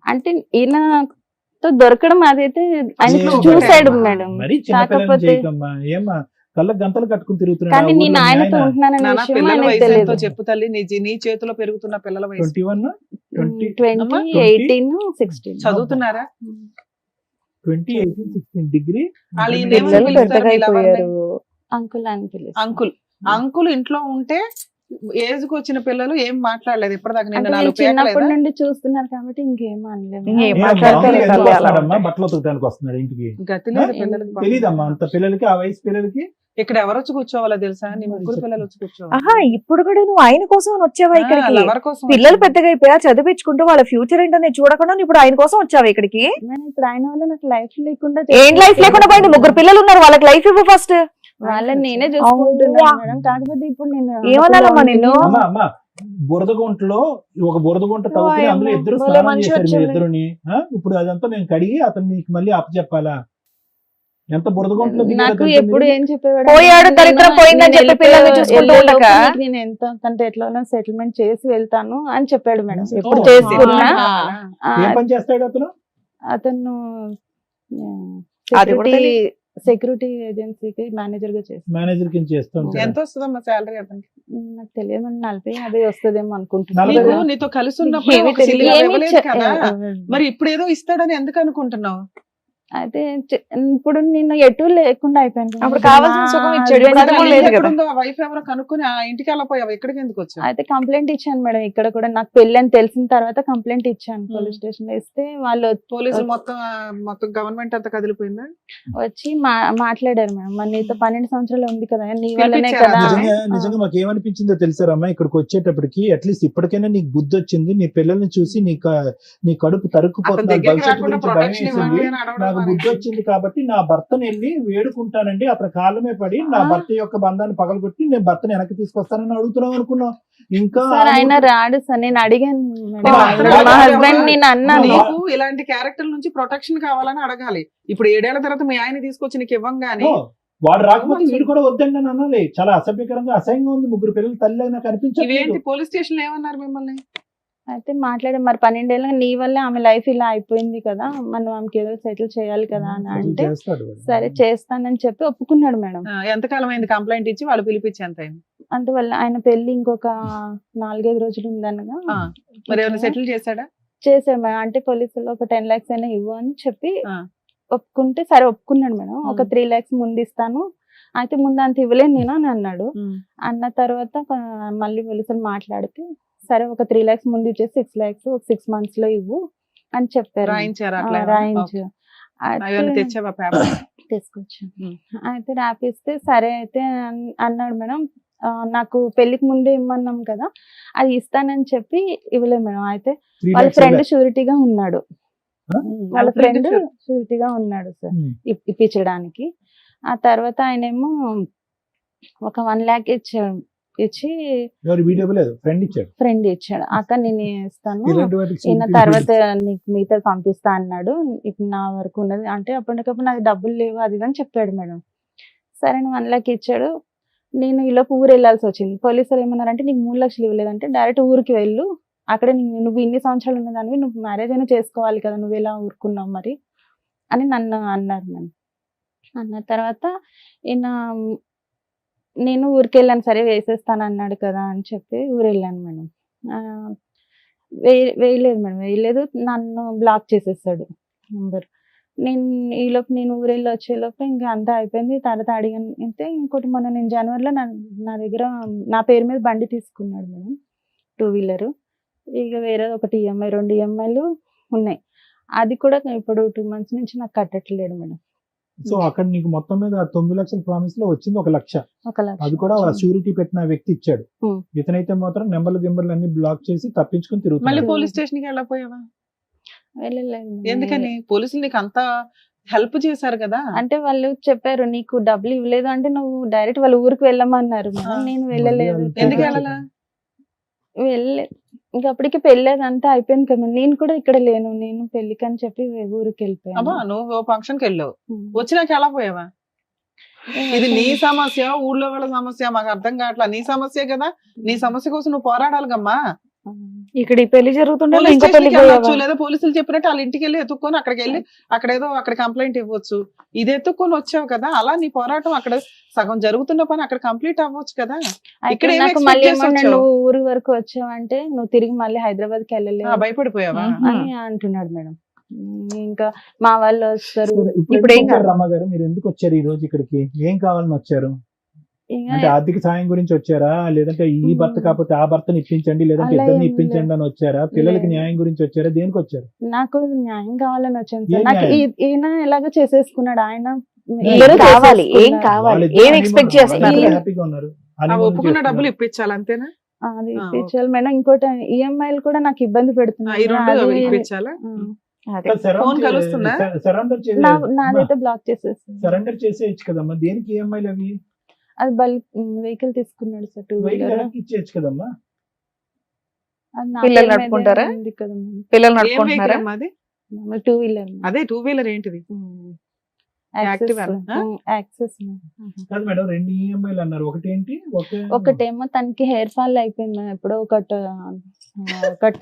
అంటే ఈయనతో దొరకడం అదైతే ఆయన లేదు చూసాడు మేడం. మేడం. మరి చిన్నపిల్లలు కాకపోతే చేయకమ్మా, ఏమ్మా కళ్ళ గంతలు కట్టుకుని తిరుగుతున్నాడు కానీ నేను ఆయనతో ఉంటున్నానన్న నాన్న విషయం పిల్లల ఆయనకు వయసు ఎంతో తెలియదు. చెప్పు తల్లి. నీ చేతిలో పెరుగుతున్న పిల్లల వయసు 21 20 20, అమ్మా? 18, 16. చదువుతున్నారా? 20 18 16 డిగ్రీ. వాళ్ళు ఈ పిల్లలు పిలుస్తారు పెద్దగా వీళ్ళ అయిపోయారు. అంకుల్ అని పిలుస్తాను. అంకుల్ ఇంట్లో ఉంటే ఏజ్ కు వచ్చిన పిల్లలు ఏం మాట్లాడలేదు ఇప్పటిదాకా. నిన్న అంటే 4 వీళ్ళు చిన్నప్పటి పేకలేదా? నుండి చూస్తున్నారు కాబట్టి ఇంకేం అనలేదు. ఇంకేం ఏ, మాట్లాడతారు మామూలుగా ఎందుకు తల్లి అలా వస్తాడమ్మా? ఉంటే. బట్టలు ఉతకడానికి వస్తున్నాడు ఇంటికి? గతి లేదు పిల్లలకి. తెలీదమ్మా అంత పిల్లలకి, ఆ వయసు పిల్లలకి. ఇక్కడ ఎవరు వచ్చి కూర్చోవాలో తెలుసా? నీ 3 పిల్లలు వచ్చి కూర్చోవాలి. ఆహా, ఇప్పుడు కూడా నువ్వు ఆయన కోసం అని వచ్చావా ఇక్కడికి? లవర్ కోసం పిల్లలు వచ్చింది. పెద్దగా అయిపోయా, చదివించుకుంటూ వాళ్ళ ఫ్యూచర్ ఏంటని చూడకుండా నువ్వు ఇప్పుడు ఆయన కోసం వచ్చావా ఇక్కడికి? నేను ఇప్పుడు ఆయన వల్ల నాకు లైఫ్ లేకుండా ఏం లైఫ్ లేకుండా పోయింది? 3 పిల్లలు ఉన్నారు, వాళ్ళకి లైఫ్ ఇవ్వు ఫస్ట్. వాళ్ళని నేనే చూసుకుంటున్నాను మేడం. కాకపోతే ఇప్పుడు నేను ఏమనాలమ్మా నిన్ను? అమ్మా అమ్మా బురదగుంటలో ఒక బురదగుంట తవ్వుకుని ఓ అందులో అమ్మా, ఇద్దరు భలే స్నానం మంచి చేశారు మీరు వచ్చారు. ఇద్దరుని. ఇప్పుడు అదంతా నేను కడిగి అతను నీకు మళ్ళీ అప్పచెప్పాలా? ఎంత బురదగుంటలో దిగారో నాకు తెలుసా ఎప్పుడు మీరు? ఏం చెప్పేవాడు పోయాడు, అంటే దరిద్రం నేను పోయిందని చెప్పి వెళ్ళిపోయి- పిల్లల్ని చూసుకుంటూ వెళ్ళే ఉండక? లోపు నేను ఎంత అంటే ఎట్లా సెటిల్మెంట్ చేసి వెళ్తాను అని చెప్పాడు మేడం. ఎప్పుడు ఓ, చేసుకున్నా ఆహా. ఏం పని చేస్తాడు అతను? అతను అది కూడా సెక్యూరిటీ ఏజెన్సీకి మేనేజర్ గా చేస్తాను. మేనేజర్ కింద చేస్తూ ఉంటాడు. ఎంత వస్తుందమ్మా శాలరీ అతనికి? నాకు తెలియదు 40-50 వస్తుందేమో అనుకుంటున్నాను. 40? నీకు నీతో కలిసి ఉన్నప్పుడు ఏమీ ఒక సిల్లి ఏమీ ఇవ్వలేదు చె- కదా. మరి ఇప్పుడు ఏదో ఇస్తాడని ఎందుకు అనుకుంటున్నావు? అయితే ఇప్పుడు నేను ఎటు లేకుండా అయిపోయాను. అప్పుడు కావాల్సిన సుఖం ఇచ్చాడు, నా ఇప్పుడు అది కూడా లేదు కదా. ఎక్కడుందో ఆ వైఫ్ ఎవరో కనుక్కొని ఆ ఇంటికి వెళ్ళిపోయావు, ఎక్కడికి ఎందుకు వచ్చావు? అయితే కంప్లైంట్ ఇచ్చాను మేడం. ఇక్కడ కూడా నాకు పెళ్లి అని తెలిసిన తర్వాత కంప్లైంట్ ఇచ్చాను పోలీస్ స్టేషన్ లో. ఇస్తే వాళ్ళు పోలీసులు మొత్తం గవర్నమెంట్ అంతా కదిలిపోయిందా? వచ్చి మాట్లాడారు మేడం. మరి నీతో 12 సంవత్సరాలు ఉంది కదా, నీ వల్లనే పిలిపించారా? కదా. నిజంగా మాకు ఏమనిపించిందో తెలుసారమ్మా, ఇక్కడికి వచ్చేటప్పటికి అట్లీస్ట్ ఇప్పటికైనా నీకు బుద్ధి వచ్చింది, నీ పిల్లల్ని చూసి నీ కడుపు అతని తరుక్కుపోతున్నా, దగ్గరికి భవిష్యత్తు రాకుండా గురించి భయం ప్రొటెక్షన్ వేసింది. ఇవ్వండి అని అడగడం నాకు బుద్ధి మానేసి. వచ్చింది కాబట్టి నా భర్తను వెళ్ళి వేడుకుంటానండి, అతని కాళ్ళమే పడి నా భర్త యొక్క బంధాన్ని పగలగొట్టి నేను భర్తను వెనక్కి తీసుకొస్తానని అడుగుతున్నాం అనుకున్నాం. ఇంకా సార్ ఆయన రాడు సార్. నేను అడిగాను మేడం. మా మా హస్బెండ్ నేను అన్నాను. నీకు ఇలాంటి క్యారెక్టర్ నుంచి ప్రొటెక్షన్ కావాలని అడగాలి. ఇప్పుడు 7 ఏళ్ల తర్వాత మీ ఆయన తీసుకొచ్చి నీకు ఇవ్వంగానే ఓ, వాడు రాకపోతే వీడు కూడా వద్దండి అని అనాలి. చాలా అసభ్యకరంగా అసహ్యంగా ఉంది. 3 పిల్లలు తల్లి అయినా కనిపించలేదు. ఇవేంటి పోలీస్ స్టేషన్ లో ఏమన్నారు మిమ్మల్ని? అయితే మాట్లాడారు. మరి 12 ఏళ్ళగా నీ వల్లే ఆమె లైఫ్ ఇలా అయిపోయింది కదా, మనం ఆమెకి ఏదో సెటిల్ చేయాలి కదా అని అంటే చేస్తాడు వాడు. సరే చేస్తానని చెప్పి ఒప్పుకున్నాడు మేడం. ఎంతకాలం అయింది కంప్లైంట్ ఇచ్చి? వాళ్ళు పిలిపించి ఎంత అయింది? అందువల్ల ఆయన పెళ్లి ఇంకొక 4-5 రోజులు ఉందనగా మరి ఏమైనా సెటిల్ చేశాడా? చేశాడు మేడం. అంటే పోలీసులు ఒక 10 lakhs అయినా ఇవ్వు అని చెప్పి ఆ. ఒప్పుకుంటే సరే ఒప్పుకున్నాడు మేడం. ఒక 3 lakhs ముందు ఇస్తాను, అయితే ముందు అంత ఇవ్వలేను నేను అని అన్నాడు. అన్న తర్వాత మళ్ళీ పోలీసులు మాట్లాడితే సరే ఒక 3 lakhs ముందు ఇచ్చేసి 6 lakhs ఒక 6 months లో ఇవ్వు అని చెప్పారు. రాయించారా అట్లా? రాయించు. ఏమైనా తెచ్చావా పేపర్? తీసుకొచ్చాను. అయితే రాపిస్తే సరే అయితే అన్నాడు మేడం. నాకు పెళ్లికి ముందే ఇమ్మన్నాం కదా, అది ఇస్తానని చెప్పి ఇవ్వలేదు మేడం. అయితే 3 వాళ్ళ lakhs ఫ్రెండ్ ఇవ్వలే. షూరిటీగా ఉన్నాడు. వాళ్ళ ఫ్రెండ్ షూరిటీగా ఉన్నాడు సార్ ఇప్పించడానికి. ఆ తర్వాత ఆయనేమో ఒక 1 lakh ఇచ్చి ఎవరు వీడియో లేదు, ఫ్రెండ్ ఇచ్చాడు. ఫ్రెండ్ ఇచ్చాడు. అక్క నేను ఇస్తాను, ఇలాంటి వాటికి ఈయన security తర్వాత నీకు మిగతా పంపిస్తా అన్నాడు, ఇప్పుడు నా వరకు ఉన్నది అంటే అప్పటికప్పుడు నాకు డబ్బులు లేవు అది ఇది అని చెప్పాడు మేడం. సరే 1 lakh ఇచ్చాడు. నేను ఈలోపు ఊరు వెళ్ళాల్సి వచ్చింది. పోలీసులు ఏమన్నారంటే నీకు 3 లక్షలు ఇవ్వలేదంటే డైరెక్ట్ ఊరికి వెళ్ళు, అక్కడే నువ్వు ఇన్ని సంవత్సరాలు ఉన్నదానివి, నువ్వు మ్యారేజ్ అయినా చేసుకోవాలి కదా, నువ్వు ఎలా ఊరుకున్నావు మరి అని నన్ను అన్నారు మేడం. అన్న తర్వాత ఈయన నేను ఊరికి వెళ్ళాను, సరే వేసేస్తాను అన్నాడు కదా అని చెప్పి ఊరు వెళ్ళాను మేడం. వేయలేదు మేడం, వేయలేదు, నన్ను బ్లాక్ చేసేసాడు నంబర్. ఈలోపు నేను ఊరు వెళ్ళి వచ్చేలోపు ఇంకా అంతా అయిపోయింది. తర్వాత అడిగాను అంటే ఇంకోటి మొన్న నేను జనవరిలో నా దగ్గర నా పేరు మీద బండి తీసుకున్నాడు మేడం, 2-wheeler. ఇక వేరే ఒకటి ఈఎంఐ, 2 EMIలు ఉన్నాయి. అది కూడా ఇప్పుడు 2 months నుంచి నాకు కట్టట్లేడు మేడం. సో అక్కడ నీకు మొత్తం మీద 9 లక్షల ప్రామిస్ లో వచ్చింది 1 లక్ష. 1 లక్ష అది కూడా షూరిటీ పెట్టిన వ్యక్తి ఇచ్చాడు. ఉం. ఇతనైతే మాత్రం నెంబర్లు అన్ని బ్లాక్ చేసి తప్పించుకుని మళ్ళీ తిరుగుతున్నాడు. పోలీస్ స్టేషన్ కి వెళ్ళపోయావా? వెళ్ళలేదు మేడం. ఎందుకని? పోలీసులు నీకు అంత హెల్ప్ చేశారు కదా. అంటే వాళ్ళు చెప్పారు నీకు డబ్బులు ఇవ్వలేదు అంటే నువ్వు డైరెక్ట్ వాళ్ళ ఊరికి వెళ్ళమన్నారు మేడం. ఆ. నేను వెళ్ళలేదు. మళ్ళీ ఎందుకు వెళ్ళాలి? వెళ్ళాలా? వెళ్ళలేదు. ఇంకా అప్పటికి పెళ్ళేది అంతా అయిపోయింది కదా. నేను కూడా ఇక్కడ లేను, నేను పెళ్లికి అని చెప్పి ఊరికి అబ్బా, వెళ్ళిపోయాను. నువ్వు ఫంక్షన్ కి వెళ్ళావు, వచ్చినాక ఎలా పోయావా? ఇది నీ సమస్య, ఊళ్ళో వాళ్ళ సమస్య, మాకు అర్థం కావట్లా. నీ సమస్య కదా, నీ సమస్య కోసం నువ్వు పోరాడాలిగమ్మా. ఇక్కడ ఈ పెళ్లి జరుగుతుంటే పోలీస్ ఇంకో స్టేషన్కి పెళ్లి వెళ్ళొచ్చు, లేదా పోలీసులు చెప్పినట్టు వాళ్ళ ఇంటికి వెళ్ళి ఎత్తుక్కొని అక్కడికి వెళ్ళి అక్కడ కంప్లైంట్ ఇవ్వచ్చు. ఇది ఎత్తుక్కొని వచ్చావు కదా, అలా నీ పోరాటం అక్కడ సగం జరుగుతున్న పని అక్కడ కంప్లీట్ అవ్వచ్చు కదా. అయితే ఇక్కడ ఏం నాకు expect మళ్ళీ చేసి ఏమన్నా వచ్చావు? నువ్వు ఊరి వరకు వచ్చావంటే నువ్వు తిరిగి మళ్ళీ హైదరాబాద్ కి వెళ్ళలేవు భయపడిపోయావా? అని అంటున్నాడు మేడం. ఇంకా మా వాళ్ళు వస్తారు. ఇప్పుడు ఏం కాదు. రమ్మ గారు, మీరు ఎందుకు వచ్చారు ఈ రోజు ఇక్కడికి? ఏం కావాలని వచ్చారు? ఇంకా అంటే ఆర్థిక సాయం గురించి వచ్చారా, లేదంటే ఈ భర్త కాకపోతే ఆ భర్తని ఇప్పించండి, లేదంటే అలా ఇద్దరిని ఏం ఇప్పించండి అని వచ్చారా? పిల్లలకి లేదు. న్యాయం గురించి వచ్చారా? దేనికి వచ్చారు? నాకు న్యాయం కావాలని వచ్చాను ఏం సార్. నాకు న్యాయం? ఈయన ఎలాగో చేసేసుకున్నాడు, ఆయన ఏం ఇద్దరు కావాలి, ఏం చేసేసుకున్నారు. కావాలి, వాళ్ళిద్దరూ ఏం ఎక్స్పెక్ట్ honeymoon, చేస్తున్నారు? వాళ్ళిద్దరూ హ్యాపీగా ఉన్నారు. ఆ honeymoon ఒప్పుకున్న చేస్తున్నారు. డబ్బులు ఇప్పించాలి అంతేనా? అది ఆ, ఇప్పించాలి మేడం. ఇంకోటి ఈఎంఐలు కూడా నాకు ఇబ్బంది ఈ పెడుతున్నాయి. 2 అది- ఇప్పించాలా? అదే. సరౌండ్ ఫోన్ కలుస్తుందా? సరెండర్ నాదైతే బ్లాక్ చేసేస్తుంది. సరెండర్ చేసేయచ్చు కదమ్మా. దేనికి ఈఎంఐలు అవి? అది వెహికల్ తీసుకున్నాడు సార్, 2 వెహికల్ wheeler. వెనక్కి ఇచ్చేయచ్చు కదమ్మా. అది నా పిల్లలు పేరు మీదే నడుపుకుంటారా? ఉంది కదా మేడం. పిల్లలు ఏం నడుపుకుంటున్నారా? వెహికల్ అమ్మా అది? 2 wheeler. అదే 2-wheeler ఏంటిది? Activa నా? యాక్సెస్. కాదు మేడం, 2 ఈఎంఐలు అన్నారు. ఒకటి ఏంటి? ఒకటేమో తనకి హెయిర్ ఫాల్ అయిపోయింది మేడం. ఎప్పుడో ఒక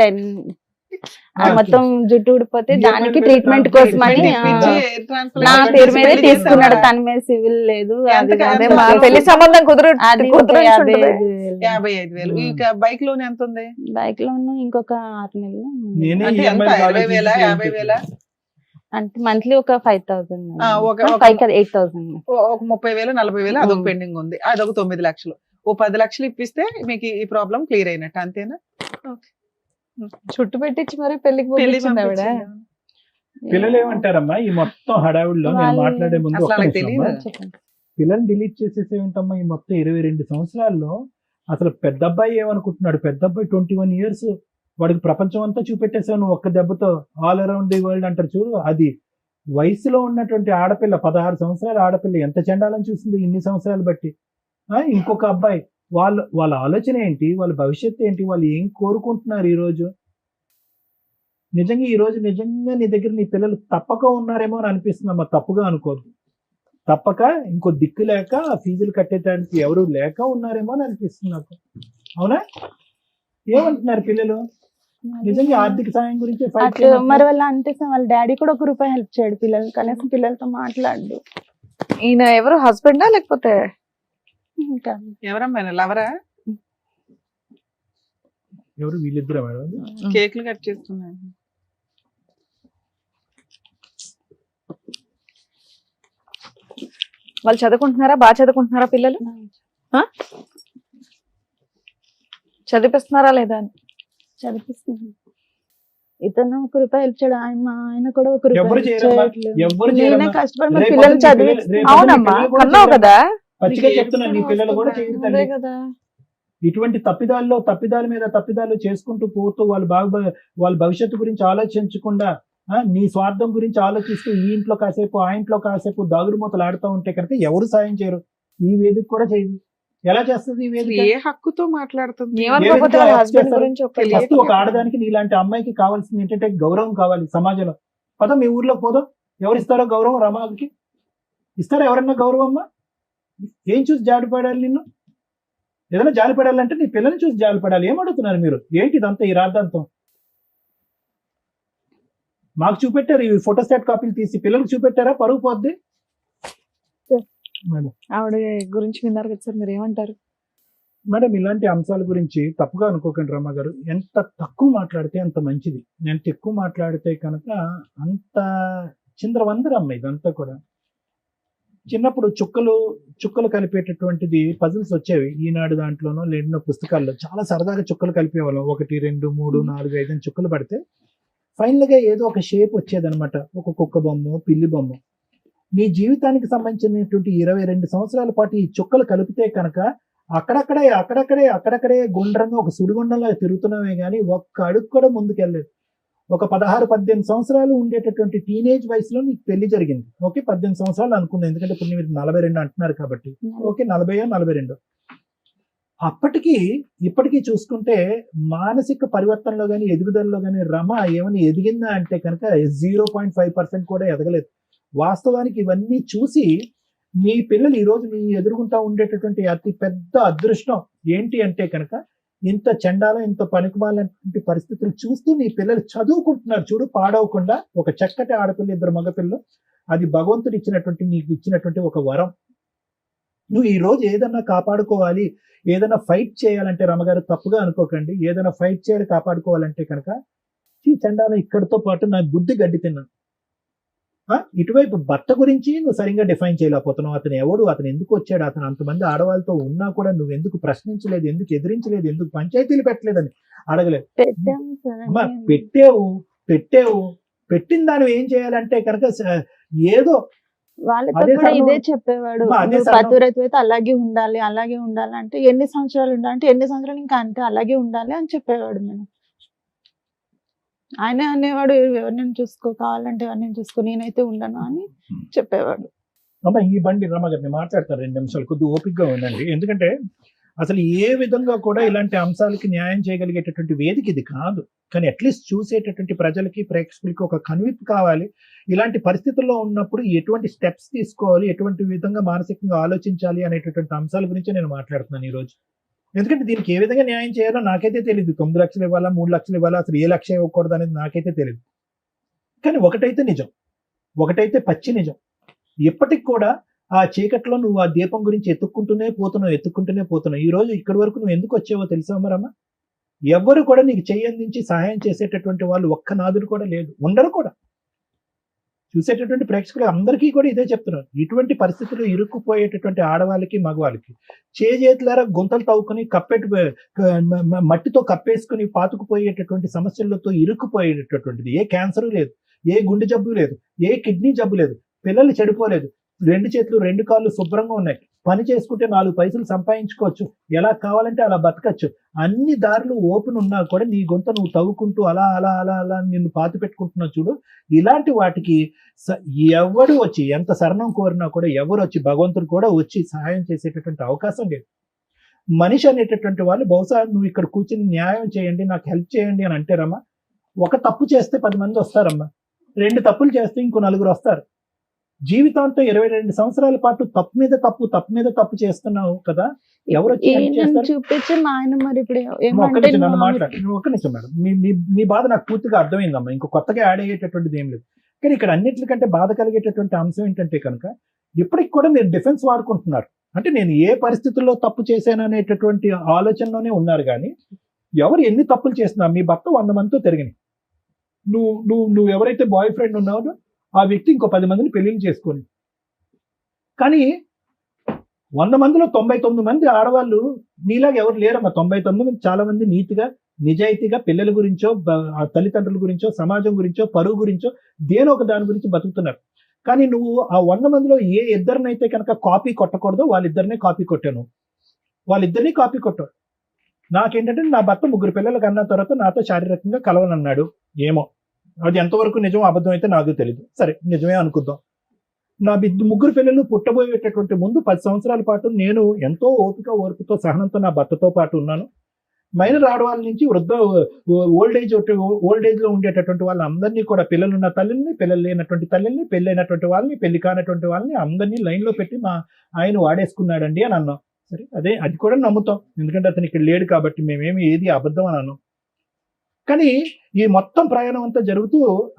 10 మొత్తం జుట్టు ఊడిపోతే EMI దానికి మీద ట్రీట్మెంట్ transfer కోసమని ఇప్పించి air transfer నా చేసి పేరు మీదే పెళ్లి తీసుకున్నాడు. చేస్తావా? తన మీద సివిల్ లేదు. ఎంత అది అదే ఎంత మా వరకు? పెళ్లి సంబంధం అది కుదురు 55,000. 5,000. ఈ బైక్ లోన్ ఎంత ఉంది? బైక్ లోను ఇంకొక 6 నెలలు నేనే అంటే ఎంత? ఈఎంఐలు 20,000, 50,000? అంటే మంత్లీ ఒక 5,000 ఒక 5 కదా 8,000. ఒక 30,000, 40,000 అదొక ఉం. పెండింగ్ ఉంది. అదొక 9 లక్షలు. ఓ 10 లక్షలు ఇప్పిస్తే మీకు ఈ ప్రాబ్లం క్లియర్ అయినట్టు అంతేనా? చుట్టు పెట్టించి మరి పెళ్లికి పెళ్లి పంపించింది ఆవిడ. పంపించిందా? పిల్లలు ఏమంటారమ్మా ఈ మొత్తం హడావుడిలో? నేను వాళ్ళు- మాట్లాడే ముందు అసలు ఒక్క వాళ్ళకి నిమిషం తెలీదు. అమ్మా. చెప్పండి. పిల్లల్ని డిలీట్ చేసేసే ఉంటామా ఈ మొత్తం 22 సంవత్సరాల్లో? అసలు పెద్ద అబ్బాయి ఏమనుకుంటున్నాడు? పెద్ద అబ్బాయి 21 years, వాడికి ప్రపంచం అంతా చూపెట్టేసావు నువ్వు ఒక్క దెబ్బతో. ఆల్ అరౌండ్ ది వరల్డ్ అంటారు చూడు, అది. వయసులో ఉన్నటువంటి ఆడపిల్ల, 16 సంవత్సరాల ఆడపిల్ల ఎంత చండాలని చూసింది ఇన్ని సంవత్సరాలు బట్టి. ఇంకొక అబ్బాయి, వాళ్ళ ఆలోచన ఏంటి, వాళ్ళ భవిష్యత్తు ఏంటి, వాళ్ళు ఏం కోరుకుంటున్నారు ఈ రోజు? నిజంగా ఈ రోజు నిజంగా నీ దగ్గర నీ పిల్లలు తప్పక ఉన్నారేమో అని అనిపిస్తుందమ్మా. తప్పుగా అనుకోద్దు. తప్పక ఇంకో దిక్కు లేక ఫీజులు కట్టేటానికి ఎవరు లేక ఉన్నారేమో అని అనిపిస్తుంది నాకు. అవునా? ఏమంటున్నారు పిల్లలు? నిజంగా ఆర్థిక సాయం గురించి fight అట్లా చేయమంటున్నారు. మరి వాళ్ళ అంటే వాళ్ళ డాడీ కూడా ₹1 హెల్ప్ చేయడు పిల్లలు, కనీసం పిల్లలతో మాట్లాడు. ఈయన ఎవరు, హస్బెండా లేకపోతే? ఇంకా ఎవరమ్మా లవరా? ఎవరు వీళ్ళిద్దరు మేడం? కేకులు కట్ చేస్తున్నాను. వాళ్ళు చదువుకుంటున్నారా? బాగా చదువుకుంటున్నారా పిల్లలు? చదివిస్తున్నారా లేదా అని? చదివిస్తుంది. ఇతను ₹1 హెల్ప్ చేయడు, ఆయన కూడా ₹1 ఎవరు help చేయరమ్మా? చేయట్లేదు. ఎవరు నేనే చేయరమ్మా? కష్టపడి మా రేపు పిల్లలు పొద్దున్న చదివి రేపు పొద్దున్న అవునమ్మా, పిల్లలు కూడా కన్నావు చేయరు. కదా. పచ్చిగా నీకు చెప్తున్నా, నీ పిల్లలు కూడా చేయరు అదే తల్లి. కదా. ఇటువంటి తప్పిదాల మీద తప్పిదాలు చేసుకుంటూ పోతూ వాళ్ళ భవిష్యత్తు గురించి ఆలోచించకుండా నీ స్వార్థం గురించి ఆలోచిస్తూ ఈ ఇంట్లో కాసేపు ఆ ఇంట్లో కాసేపు దాగుడు మూతలు ఆడుతూ ఉంటే కనుక ఎవరు సాయం చేయరు, ఈ వేదిక కూడా చేయదు. ఎలా చేస్తుంది ఈ వేదిక? ఏ హక్కుతో మాట్లాడుతుంది? ఏమనుకోకపోతే వాళ్ళ ఏం హస్బెండ్ చేస్తారు? గురించి ఒక తెలియదు. ఫస్ట్ ఒక ఆడదానికి నీలాంటి అమ్మాయికి కావాల్సింది ఏంటంటే గౌరవం కావాలి సమాజంలో. పద మీ ఊర్లోకి పోదాం, ఎవరు ఇస్తారో గౌరవం రమాకి? ఇస్తారా ఎవరన్నా గౌరవం? అమ్మా ఏం చూసి జాలిపడాలి నిన్ను? ఏదైనా జాలిపడాలంటే నీ పిల్లల్ని చూసి జాలిపడాలి. ఏమడుగుతున్నారు మీరు? ఏంటి ఇదంతా ఈ రాద్ధాంతం? మాకు చూపెట్టారు ఈ ఫోటోస్టాట్ కాపీలు తీసి, పిల్లలకు చూపెట్టారా? పరుగు పోద్ది. ఆవిడ గురించి విన్నారు కదా సార్, మీరు ఏమంటారు? మేడం ఇలాంటి అంశాల గురించి తప్పుగా అనుకోకండి రమ్మ గారు. ఎంత తక్కువ మాట్లాడితే అంత మంచిది. ఎంత ఎక్కువ మాట్లాడితే కనుక అంత చిందరవందరమ్మ ఇదంతా కూడా. చిన్నప్పుడు చుక్కలు కలిపేటటువంటిది పజిల్స్ వచ్చేవి ఈనాడు దాంట్లోనో లేనో పుస్తకాల్లో. చాలా సరదాగా చుక్కలు కలిపేవాళ్ళం. 1 2 3 4 5 అని చుక్కలు పడితే ఫైనల్ గా ఏదో ఒక షేప్ వచ్చేదనమాట. ఒక కుక్క బొమ్మ, పిల్లి బొమ్మ. నీ జీవితానికి సంబంధించినటువంటి 22 సంవత్సరాల పాటు ఈ చుక్కలు కలిపితే కనుక అక్కడక్కడే గుండ్రంగా ఒక సుడిగుండంలో తిరుగుతున్నామే కానీ ఒక్క అడుగు కూడా ముందుకెళ్ళలేదు. ఒక 16-18 సంవత్సరాలు ఉండేటటువంటి టీనేజ్ వయసులో నీకు పెళ్లి జరిగింది. ఓకే, 18 సంవత్సరాలు అనుకుందాం, ఎందుకంటే ఇప్పుడు మీరు 42 అంటున్నారు కాబట్టి. ఓకే, 40-42. అప్పటికి ఇప్పటికీ చూసుకుంటే మానసిక పరివర్తనలో కానీ ఎదుగుదలలో కానీ రమ ఏమైనా ఎదిగిందా అంటే కనుక 0.5% కూడా ఎదగలేదు. వాస్తవానికి ఇవన్నీ చూసి మీ పిల్లలు ఈరోజు మీ ఎదురుగుంటా ఉండేటటువంటి అతి పెద్ద అదృష్టం ఏంటి అంటే కనుక ఇంత చండాలం, ఇంత పనికిమాలినటువంటి పరిస్థితులు చూస్తూ నీ పిల్లలు చదువుకుంటున్నారు చూడు, పాడవకుండా. ఒక చక్కటి ఆడపిల్ల, 2 మగపిల్లలు. అది భగవంతుడు ఇచ్చినటువంటి, నీకు ఇచ్చినటువంటి ఒక వరం. నువ్వు ఈ రోజు ఏదన్నా కాపాడుకోవాలి, ఏదైనా ఫైట్ చేయాలంటే రమగారు తప్పుగా అనుకోకండి, ఏదైనా ఫైట్ చేయాలి కాపాడుకోవాలంటే కనుక ఈ చండాలం ఇక్కడితో పాటు నా బుద్ధి గడ్డి తిన్నాను. ఇటువైపు భర్త గురించి నువ్వు సరిగ్గా డిఫైన్ చేయలేకపోతున్నావు. అతను ఎవడు, అతను ఎందుకు వచ్చాడు, అతను అంతమంది ఆడవాళ్ళతో ఉన్నా కూడా నువ్వు ఎందుకు ప్రశ్నించలేదు, ఎందుకు ఎదిరించలేదు, ఎందుకు పంచాయతీలు పెట్టలేదని అడగలేదు. అమ్మా పెట్టావు, పెట్టిన దాన్ని ఏం చేయాలంటే కనుక ఏదో వాళ్ళతో కూడా ఇదే చెప్పేవాడు. పతివ్రత అయితే అలాగే ఉండాలి అంటే ఎన్ని సంవత్సరాలు ఉండాలంటే ఎన్ని సంవత్సరాలు ఇంకా అంతే అలాగే ఉండాలి అని చెప్పేవాడు. మేము ఆయన అనేవాడు ఎవరిని చూసుకో, కావాలంటే ఎవరిని చూసుకో, నేనైతే ఉండను అని చెప్పేవాడు. అమ్మా ఈ బండి రమగారిని మాట్లాడతారు 2 నిమిషాలు, కొద్దిగా ఓపికగా ఉండండి. ఎందుకంటే అసలు ఏ విధంగా కూడా ఇలాంటి అంశాలకి న్యాయం చేయగలిగేటటువంటి వేదిక ఇది కాదు. కానీ అట్లీస్ట్ చూసేటటువంటి ప్రజలకి, ప్రేక్షకులకి ఒక కనువిప్పు కావాలి. ఇలాంటి పరిస్థితుల్లో ఉన్నప్పుడు ఎటువంటి స్టెప్స్ తీసుకోవాలి, ఎటువంటి విధంగా మానసికంగా ఆలోచించాలి అనేటటువంటి అంశాల గురించి నేను మాట్లాడుతున్నాను ఈరోజు. ఎందుకంటే దీనికి ఏ విధంగా న్యాయం చేయాలో నాకైతే తెలియదు. 9 లక్షలు ఇవ్వాలా, 3 లక్షలు ఇవ్వాలా, అసలు ఏ లక్ష ఇవ్వకూడదు అనేది నాకైతే తెలియదు. కానీ ఒకటైతే నిజం, ఒకటైతే పచ్చి నిజం. ఎప్పటికి కూడా ఆ చీకట్లో నువ్వు ఆ దీపం గురించి ఎత్తుక్కుంటూనే పోతున్నావు. ఈ రోజు ఇక్కడి వరకు నువ్వు ఎందుకు వచ్చావో తెలుసా మరమ్మా? ఎవ్వరు కూడా నీకు చెయ్యందించి సహాయం చేసేటటువంటి వాళ్ళు ఒక్క నాదుడు కూడా లేదు, ఉండరు కూడా. చూసేటటువంటి ప్రేక్షకులు అందరికీ కూడా ఇదే చెప్తున్నారు. ఇటువంటి పరిస్థితుల్లో ఇరుక్కుపోయేటటువంటి ఆడవాళ్ళకి, మగవాళ్ళకి చేతులారా గుంతలు తవ్వుకుని మట్టితో కప్పేసుకుని పాతుకుపోయేటటువంటి సమస్యలతో ఇరుక్కుపోయేటటువంటిది. ఏ క్యాన్సర్ లేదు, ఏ గుండె జబ్బు లేదు, ఏ కిడ్నీ జబ్బు లేదు, పిల్లలు చెడిపోలేదు, 2 చేతులు 2 కాళ్ళు శుభ్రంగా ఉన్నాయి, పని చేసుకుంటే 4 పైసలు సంపాదించుకోవచ్చు, ఎలా కావాలంటే అలా బతకచ్చు. అన్ని దారులు ఓపెన్ ఉన్నా కూడా నీ గొంత నువ్వు తవ్వుకుంటూ అలా అలా అలా అలా నిన్ను పాతి పెట్టుకుంటున్నావు చూడు. ఇలాంటి వాటికి ఎవడు వచ్చి ఎంత శరణం కోరినా కూడా ఎవరు వచ్చి, భగవంతుడు కూడా వచ్చి సహాయం చేసేటటువంటి అవకాశం లేదు. మనిషి అనేటటువంటి వాళ్ళు బహుశా నువ్వు ఇక్కడ కూర్చుని న్యాయం చేయండి, నాకు హెల్ప్ చేయండి అని అంటారమ్మా. ఒక తప్పు చేస్తే 10 మంది వస్తారమ్మా, 2 తప్పులు చేస్తే ఇంకో 4 వస్తారు. జీవితాంతం 22 సంవత్సరాల పాటు తప్పు మీద తప్పు చేస్తున్నావు కదా, ఎవరు చూపించి మా ఆయన మరి ఇప్పుడు నన్ను మాట్లాడు. ఒక్క నిమిషం మేడం, మీ బాధ నాకు పూర్తిగా అర్థమైందమ్మా. ఇంకో కొత్తగా యాడ్ అయ్యేటటువంటిది ఏం లేదు. కానీ ఇక్కడ అన్నిటికంటే బాధ కలిగేటటువంటి అంశం ఏంటంటే కనుక ఇప్పటికి కూడా మీరు డిఫెన్స్ వాడుకుంటున్నారు. అంటే నేను ఏ పరిస్థితుల్లో తప్పు చేశాను అనేటటువంటి ఆలోచనలోనే ఉన్నారు. కానీ ఎవరు ఎన్ని తప్పులు చేస్తున్నా, మీ భర్త 100 మందితో తిరిగినాయి, నువ్వు ఎవరైతే బాయ్ ఫ్రెండ్ ఉన్నావో ఆ వ్యక్తి ఇంకో 10 మందిని పెళ్లిళ్ళు చేసుకొని, కానీ 100 మందిలో 99 మంది ఆడవాళ్ళు నీలాగా ఎవరు లేరమ్మా. 99 మంది చాలా మంది నీతిగా, నిజాయితీగా పిల్లల గురించో, తల్లిదండ్రుల గురించో, సమాజం గురించో, పరువు గురించో, దేనో ఒక దాని గురించి బతుకుతున్నారు. కానీ నువ్వు ఆ 100 మందిలో ఏ ఇద్దరినైతే కనుక కాపీ కొట్టకూడదో వాళ్ళిద్దరినే కాపీ కొట్టాను. వాళ్ళిద్దరినీ కాపీ కొట్టాడు. నాకేంటంటే నా భర్త 3 పిల్లలు కన్నా తర్వాత నాతో శారీరకంగా కలవనన్నాడు. ఏమో అది ఎంతవరకు నిజం అబద్ధం అయితే నాకు తెలియదు, సరే నిజమే అనుకుందాం. నా ముగ్గురు పిల్లలు పుట్టబోయేటటువంటి ముందు 10 సంవత్సరాల పాటు నేను ఎంతో ఓర్పుతో సహనంతో నా భర్తతో పాటు ఉన్నాను. మైనర్ ఆడవాళ్ళ నుంచి ఓల్డ్ ఏజ్ లో ఉండేటటువంటి వాళ్ళందరినీ కూడా, పిల్లలున్న తల్లిని, పిల్లలు లేనటువంటి తల్లిని, పెళ్ళైనటువంటి వాళ్ళని, పెళ్లి కానటువంటి వాళ్ళని అందరినీ లైన్ లో పెట్టి మా ఆయన వాడేసుకున్నాడండి అని అన్నాం. సరే, అది కూడా నమ్ముతాం, ఎందుకంటే అతను ఇక్కడ లేడు కాబట్టి మేమేమి ఏది అబద్ధం అని అన్నాం. కానీ ఈ మొత్తం ప్రయాణం అంతా జరుగుతూ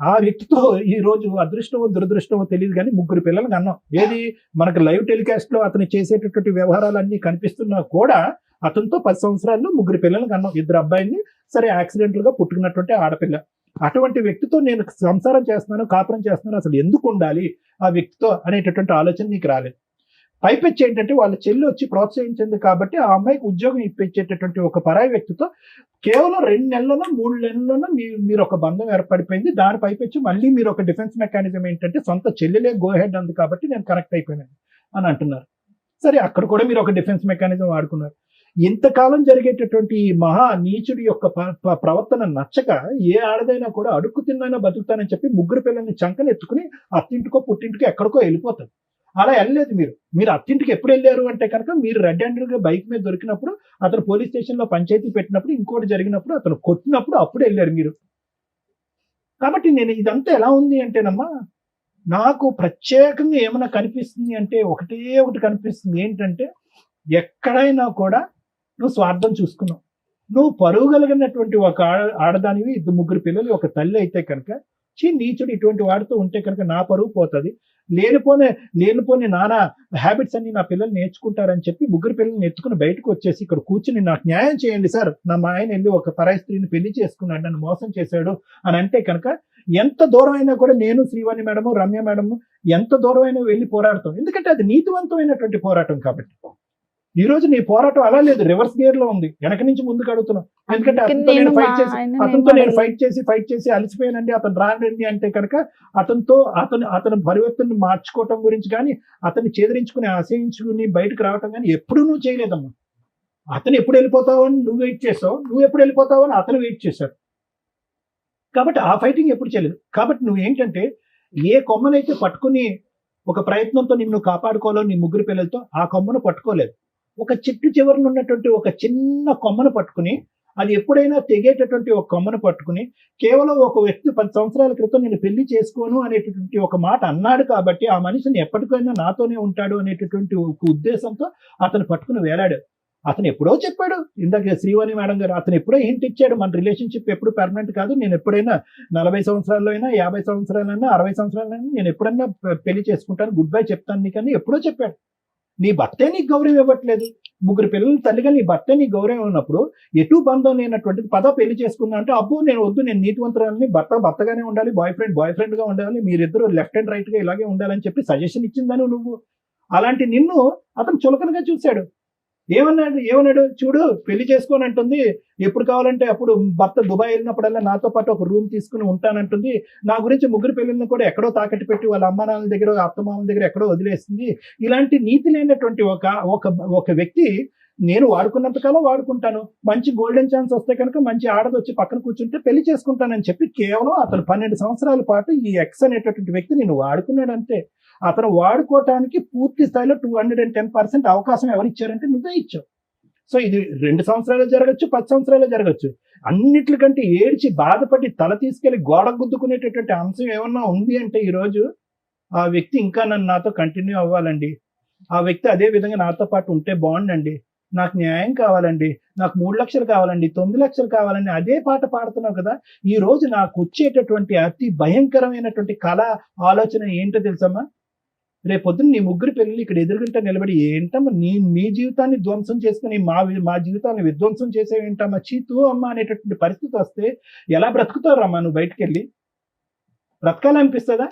ఆ వ్యక్తితో ఈ రోజు అదృష్టమో దురదృష్టమో తెలియదు కానీ 3 పిల్లలకు అన్నాం. ఏది మనకు లైవ్ టెలికాస్ట్ లో అతను చేసేటటువంటి వ్యవహారాలన్నీ కనిపిస్తున్నా కూడా అతనితో 10 సంవత్సరాల్లో 3 పిల్లలకు అన్నాం. 2 అబ్బాయిల్ని, సరే యాక్సిడెంటల్ గా పుట్టుకున్నటువంటి ఆడపిల్ల. అటువంటి వ్యక్తితో నేను సంసారం చేస్తున్నాను, కాపురం చేస్తున్నాను, అసలు ఎందుకు ఉండాలి ఆ వ్యక్తితో అనేటటువంటి ఆలోచన నీకు రాలేదు. పైపెచ్చి ఏంటంటే వాళ్ళ చెల్లి వచ్చి ప్రోత్సహించింది కాబట్టి ఆ అమ్మాయికి ఉద్యోగం ఇప్పించేటటువంటి ఒక పరాయి వ్యక్తితో కేవలం 2 నెలల్లోనో 3 నెలల్లోనో మీరు ఒక బంధం ఏర్పడిపోయింది. దాని పైపెచ్చి మళ్ళీ మీరు ఒక డిఫెన్స్ మెకానిజం ఏంటంటే సొంత చెల్లెలే గో హెడ్ అంది కాబట్టి నేను కనెక్ట్ అయిపోయినాను అని అంటున్నారు. సరే, అక్కడ కూడా మీరు ఒక డిఫెన్స్ మెకానిజం వాడుకున్నారు. ఇంతకాలం జరిగేటటువంటి ఈ మహా నీచుడి యొక్క ప్రవర్తన నచ్చక ఏ ఆడదైనా కూడా అడుక్కు తిన్నైనా బతుకుతానని చెప్పి 3 పిల్లల్ని చంకని ఎత్తుకుని అత్తింటికో పుట్టింటికో ఎక్కడికో వెళ్ళిపోతారు. అలా వెళ్ళలేదు. మీరు అత్తింటికి ఎప్పుడు వెళ్ళారు అంటే కనుక మీరు రెడ్ హ్యాండెడ్ గా బైక్ మీద దొరికినప్పుడు, అతను పోలీస్ స్టేషన్ లో పంచాయతీ పెట్టినప్పుడు, ఇంకోటి జరిగినప్పుడు, అతను కొట్టినప్పుడు అప్పుడు వెళ్ళారు మీరు. కాబట్టి నేను ఇదంతా ఎలా ఉంది అంటేనమ్మా, నాకు ప్రత్యేకంగా ఏమైనా కనిపిస్తుంది అంటే ఒకటి కనిపిస్తుంది. ఏంటంటే ఎక్కడైనా కూడా నువ్వు స్వార్థం చూసుకున్నావు. నువ్వు పరువు కలిగినటువంటి ఒక ఆడదానివి, 3 పిల్లలు, ఒక తల్లి అయితే కనుక నీచుడు ఇటువంటి వాడితో ఉంటే కనుక నా పరువు పోతుంది, లేనిపోని నానా హ్యాబిట్స్ అన్ని నా పిల్లలు నేర్చుకుంటారని చెప్పి 3 పిల్లల్ని ఎత్తుకుని బయటకు వచ్చేసి ఇక్కడ కూర్చుని నాకు న్యాయం చేయండి సార్, మా ఆయన వెళ్ళి ఒక పరాయి స్త్రీని పెళ్లి చేసుకున్నాడు, నన్ను మోసం చేశాడు అని అంటే కనుక ఎంత దూరం అయినా కూడా నేను, శ్రీవాణి మేడము, రమ్య మేడము ఎంత దూరం అయినా వెళ్ళి పోరాడతాం. ఎందుకంటే అది నీతివంతమైనటువంటి పోరాటం కాబట్టి. ఈ రోజు నీ పోరాటం అలా లేదు, రివర్స్ గేర్ లో ఉంది, వెనక నుంచి ముందుకు అడుగుతున్నాం. ఎందుకంటే అతనితో నేను ఫైట్ చేసి అలసిపోయానండి, అతను రానండి అంటే కనుక అతను పరివర్తన మార్చుకోవటం గురించి కానీ, అతన్ని చేదరించుకుని అసహించుకుని బయటకు రావటం కానీ ఎప్పుడు నువ్వు చేయలేదమ్మా. అతను ఎప్పుడు వెళ్ళిపోతావు అని నువ్వు వెయిట్ చేసావు, నువ్వు ఎప్పుడు వెళ్ళిపోతావు అని అతను వెయిట్ చేశాడు. కాబట్టి ఆ ఫైటింగ్ ఎప్పుడు చేయలేదు. కాబట్టి నువ్వు ఏంటంటే ఏ కొమ్మనైతే పట్టుకుని ఒక ప్రయత్నంతో నిన్ను కాపాడుకోవాలో నీ 3 పిల్లలతో, ఆ కొమ్మను పట్టుకోలేదు. ఒక చెట్టు చివరన ఉన్నటువంటి ఒక చిన్న కొమ్మను పట్టుకుని, అది ఎప్పుడైనా తెగేటటువంటి ఒక కొమ్మను పట్టుకుని, కేవలం ఒక వ్యక్తి 10 సంవత్సరాల క్రితం నేను పెళ్లి చేసుకోను అనేటటువంటి ఒక మాట అన్నాడు కాబట్టి ఆ మనిషిని ఎప్పటికైనా నాతోనే ఉంటాడు అనేటటువంటి ఒక ఉద్దేశంతో అతను పట్టుకుని వేలాడు. అతను ఎప్పుడో చెప్పాడు, ఇందాక శ్రీవాణి మేడం గారు, అతను ఎప్పుడో హింట్ ఇచ్చాడు, మన రిలేషన్షిప్ ఎప్పుడు పర్మనెంట్ కాదు, నేను ఎప్పుడైనా 40 సంవత్సరాల్లో అయినా, 50 సంవత్సరాలైనా, 60 సంవత్సరాలైనా నేను ఎప్పుడన్నా పెళ్లి చేసుకుంటాను, గుడ్ బై చెప్తాను నీకని ఎప్పుడో చెప్పాడు. నీ భర్తే నీకు గౌరవం ఇవ్వట్లేదు. 3 పిల్లల తల్లిగా నీ భర్తే నీకు గౌరవం ఉన్నప్పుడు ఎటు బంధం లేనటువంటిది పెళ్లి చేసుకున్నా అంటే అబ్బో నేను వద్దు, నేను నీతివంతురాలని, భర్తగానే ఉండాలి, బాయ్ ఫ్రెండ్ గా ఉండాలి, మీరిద్దరు లెఫ్ట్ అండ్ రైట్ గా ఇలాగే ఉండాలని చెప్పి సజెషన్ ఇచ్చిందని నువ్వు. అలాంటి నిన్ను అతను చులకనగా చూశాడు. ఏమన్నాడు చూడు, పెళ్లి చేసుకోని అంటుంది, ఎప్పుడు కావాలంటే అప్పుడు భర్త దుబాయ్ వెళ్ళినప్పుడల్లా నాతో పాటు ఒక రూమ్ తీసుకుని ఉంటానంటుంది, నా గురించి 3 పిల్లల్ని కూడా ఎక్కడో తాకట్టు పెట్టి వాళ్ళ అమ్మానాన్నల దగ్గర, అత్తమామల దగ్గర ఎక్కడో వదిలేస్తుంది. ఇలాంటి నీతి లేనటువంటి ఒక వ్యక్తి నేను వాడుకున్నంతకాలం వాడుకుంటాను, మంచి గోల్డెన్ ఛాన్స్ వస్తే కనుక మంచి ఆడది వచ్చి పక్కన కూర్చుంటే పెళ్లి చేసుకుంటానని చెప్పి కేవలం అతను 12 సంవత్సరాల పాటు ఈ ఎక్స్ అనేటటువంటి వ్యక్తి నేను వాడుకున్నాడు అంతే. అతను వాడుకోవటానికి పూర్తి స్థాయిలో 210% అవకాశం ఎవరు ఇచ్చారంటే నువ్వే ఇచ్చావు. సో ఇది 2 సంవత్సరాలు జరగచ్చు, 10 సంవత్సరాలు జరగచ్చు. అన్నిటికంటే ఏడ్చి బాధపడి తల తీసుకెళ్లి గోడ గుద్దుకునేటటువంటి అంశం ఏమన్నా ఉంది అంటే ఈరోజు ఆ వ్యక్తి ఇంకా నాతో కంటిన్యూ అవ్వాలండి, ఆ వ్యక్తి అదే విధంగా నాతో పాటు ఉంటే బాగుండండి, నాకు న్యాయం కావాలండి, నాకు 3 లక్షలు కావాలండి, 9 లక్షలు కావాలండి, అదే పాట పాడుతున్నావు కదా. ఈ రోజు నాకు వచ్చేటటువంటి అతి భయంకరమైనటువంటి కళ ఆలోచన ఏంటో తెలుసమ్మా, రేపొద్దున నీ 3 పిల్లలు ఇక్కడ ఎదురుగుంటా నిలబడి ఏంటమ్మా మీ జీవితాన్ని ధ్వంసం చేసుకుని మా జీవితాన్ని విధ్వంసం చేసేవేంటమ్మా, చీతూ అమ్మ అనేటటువంటి పరిస్థితి వస్తే ఎలా బ్రతుకుతారమ్మా? నువ్వు బయటకు వెళ్ళి బ్రతకాలనిపిస్తుందా?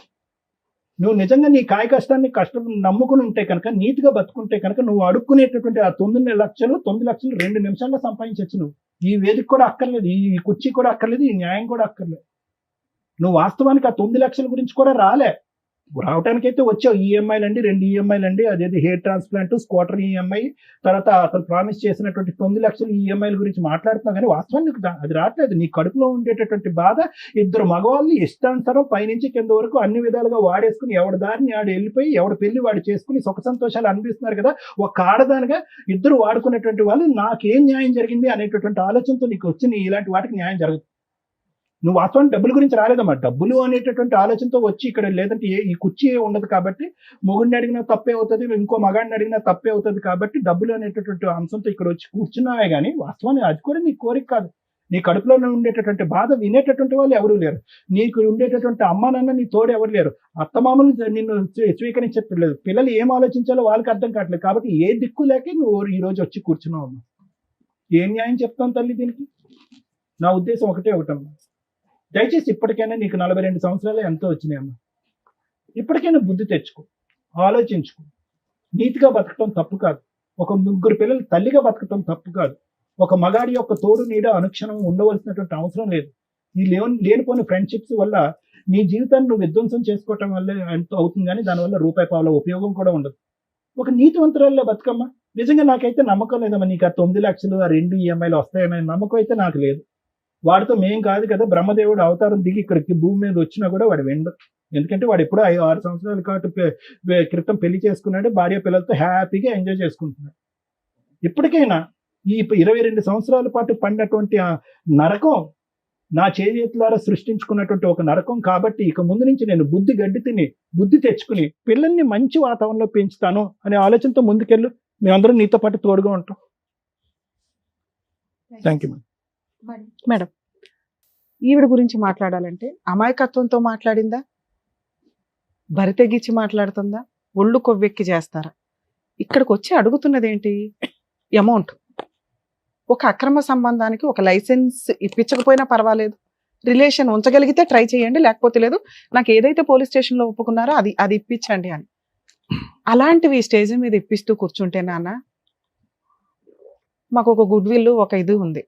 నువ్వు నిజంగా నీ కాయ కష్టాన్ని నమ్ముకుని ఉంటే కనుక, నీతిగా బతుకుంటే కనుక, నువ్వు అడుక్కునేటటువంటి ఆ 9 లక్షలు 2 నిమిషాల్లో సంపాదించవచ్చు. నువ్వు ఈ వేదిక కూడా అక్కర్లేదు, ఈ కుర్చీ కూడా అక్కర్లేదు, ఈ న్యాయం కూడా అక్కర్లేదు. నువ్వు వాస్తవానికి ఆ 9 లక్షల గురించి కూడా రాలే, రావడానికైతే వచ్చావు, ఈఎంఐలు అండి, 2 ఈఎంఐలు అండి, అదేది హెయిర్ ట్రాన్స్ప్లాంట్, స్కూటర్ ఈఎంఐ, తర్వాత అతను ప్రామిస్ చేసినటువంటి 9 లక్షల ఈఎంఐల గురించి మాట్లాడుతున్నావు. కానీ వాస్తవానికి అది రావట్లేదు. నీ కడుపులో ఉండేటటువంటి బాధ, ఇద్దరు మగవాళ్ళని ఇష్టానుసారం పైనుంచి కింద వరకు అన్ని విధాలుగా వాడేసుకుని ఎవడి దారిని ఆడు వెళ్ళిపోయి ఎవడి పెళ్లి వాడు చేసుకుని సుఖ సంతోషాలు అనిపిస్తున్నారు కదా. ఒక ఆడదానిగా ఇద్దరు వాడుకునేటువంటి వాళ్ళు నాకేం న్యాయం జరిగింది అనేటటువంటి ఆలోచనతో నీకు వచ్చి ఇలాంటి వాటికి న్యాయం జరుగుతుంది. నువ్వు వాస్తవానికి డబ్బుల గురించి రాలేదమ్మా. డబ్బులు అనేటటువంటి ఆలోచనతో వచ్చి ఇక్కడ, లేదంటే ఈ కుర్చీ ఉండదు కాబట్టి మొగుడిని అడిగినా తప్పే అవుతుంది, ఇంకో మగాడిని అడిగినా తప్పే అవుతుంది కాబట్టి డబ్బులు అనేటటువంటి అంశంతో ఇక్కడ వచ్చి కూర్చున్నావే. కానీ వాస్తవానికి అది కూడా నీ కోరిక కాదు. నీ కడుపులో ఉండేటటువంటి బాధ వినేటటువంటి వాళ్ళు ఎవరు లేరు. నీకు ఉండేటటువంటి అమ్మ నాన్న నీ తోడు ఎవరు లేరు. అత్తమామలు నిన్ను స్వీకరించట్లేదు. పిల్లలు ఏం ఆలోచించాలో వాళ్ళకి అర్థం కావట్లేదు. కాబట్టి ఏ దిక్కు లేక నువ్వు ఈ రోజు వచ్చి కూర్చున్నావు అమ్మా. ఏం న్యాయం చెప్తాను తల్లి దీనికి? నా ఉద్దేశం ఒకటమ్మా, దయచేసి ఇప్పటికైనా నీకు 42 సంవత్సరాలు ఎంతో వచ్చినాయమ్మా. ఇప్పటికైనా బుద్ధి తెచ్చుకో, ఆలోచించుకో. నీతిగా బతకటం తప్పు కాదు. ఒక 3 పిల్లలు తల్లిగా బతకటం తప్పు కాదు. ఒక మగాడి యొక్క తోడు నీడ అనుక్షణం ఉండవలసినటువంటి అవసరం లేదు. ఈ లేనిపోయిన ఫ్రెండ్షిప్స్ వల్ల నీ జీవితాన్ని నువ్వు విధ్వంసం చేసుకోవటం వల్ల ఎంత అవుతుంది, కానీ దానివల్ల రూపాయి పావుల ఉపయోగం కూడా ఉండదు. ఒక నీతివంతురాల్లో బతుకమ్మా. నిజంగా నాకైతే నమ్మకం లేదమ్మా నీకు ఆ 9 లక్షలు, ఆ 2 ఈఎంఐలు వస్తాయనే నమ్మకం అయితే నాకు లేదు. వాడితో మేం కాదు కదా, బ్రహ్మదేవుడు అవతారం దిగి ఇక్కడికి భూమి మీద వచ్చినా కూడా వాడు వెండు. ఎందుకంటే వాడు ఎప్పుడో 6 సంవత్సరాల క్రితం పెళ్లి చేసుకున్నాడు, భార్య పిల్లలతో హ్యాపీగా ఎంజాయ్ చేసుకుంటున్నాడు. ఇప్పటికైనా ఈ 22 సంవత్సరాల పాటు పడినటువంటి ఆ నరకం నా చేతులారా సృష్టించుకున్నటువంటి ఒక నరకం. కాబట్టి ఇక ముందు నుంచి నేను గడ్డి తిని బుద్ధి తెచ్చుకుని పిల్లల్ని మంచి వాతావరణంలో పెంచుతాను అనే ఆలోచనతో ముందుకెళ్ళు. మేమందరం నీతో పాటు తోడుగా ఉంటాం. Thank you madam. ఈవిడ గురించి మాట్లాడాలంటే అమాయకత్వంతో మాట్లాడిందా, బరి తెగించి మాట్లాడుతుందా, ఒళ్ళు కొవ్వెక్కి చేస్తారా? ఇక్కడికి వచ్చి అడుగుతున్నది ఏంటి? అమౌంట్. ఒక అక్రమ సంబంధానికి ఒక లైసెన్స్ ఇప్పించకపోయినా పర్వాలేదు, రిలేషన్ ఉంచగలిగితే ట్రై చేయండి, లేకపోతే లేదు, నాకు ఏదైతే పోలీస్ స్టేషన్లో ఒప్పుకున్నారో అది ఇప్పించండి అని. అలాంటివి స్టేజ్ మీద ఇప్పిస్తూ కూర్చుంటే నాన్న, మాకు ఒక గుడ్ విల్, ఒక ఇది ఉంది,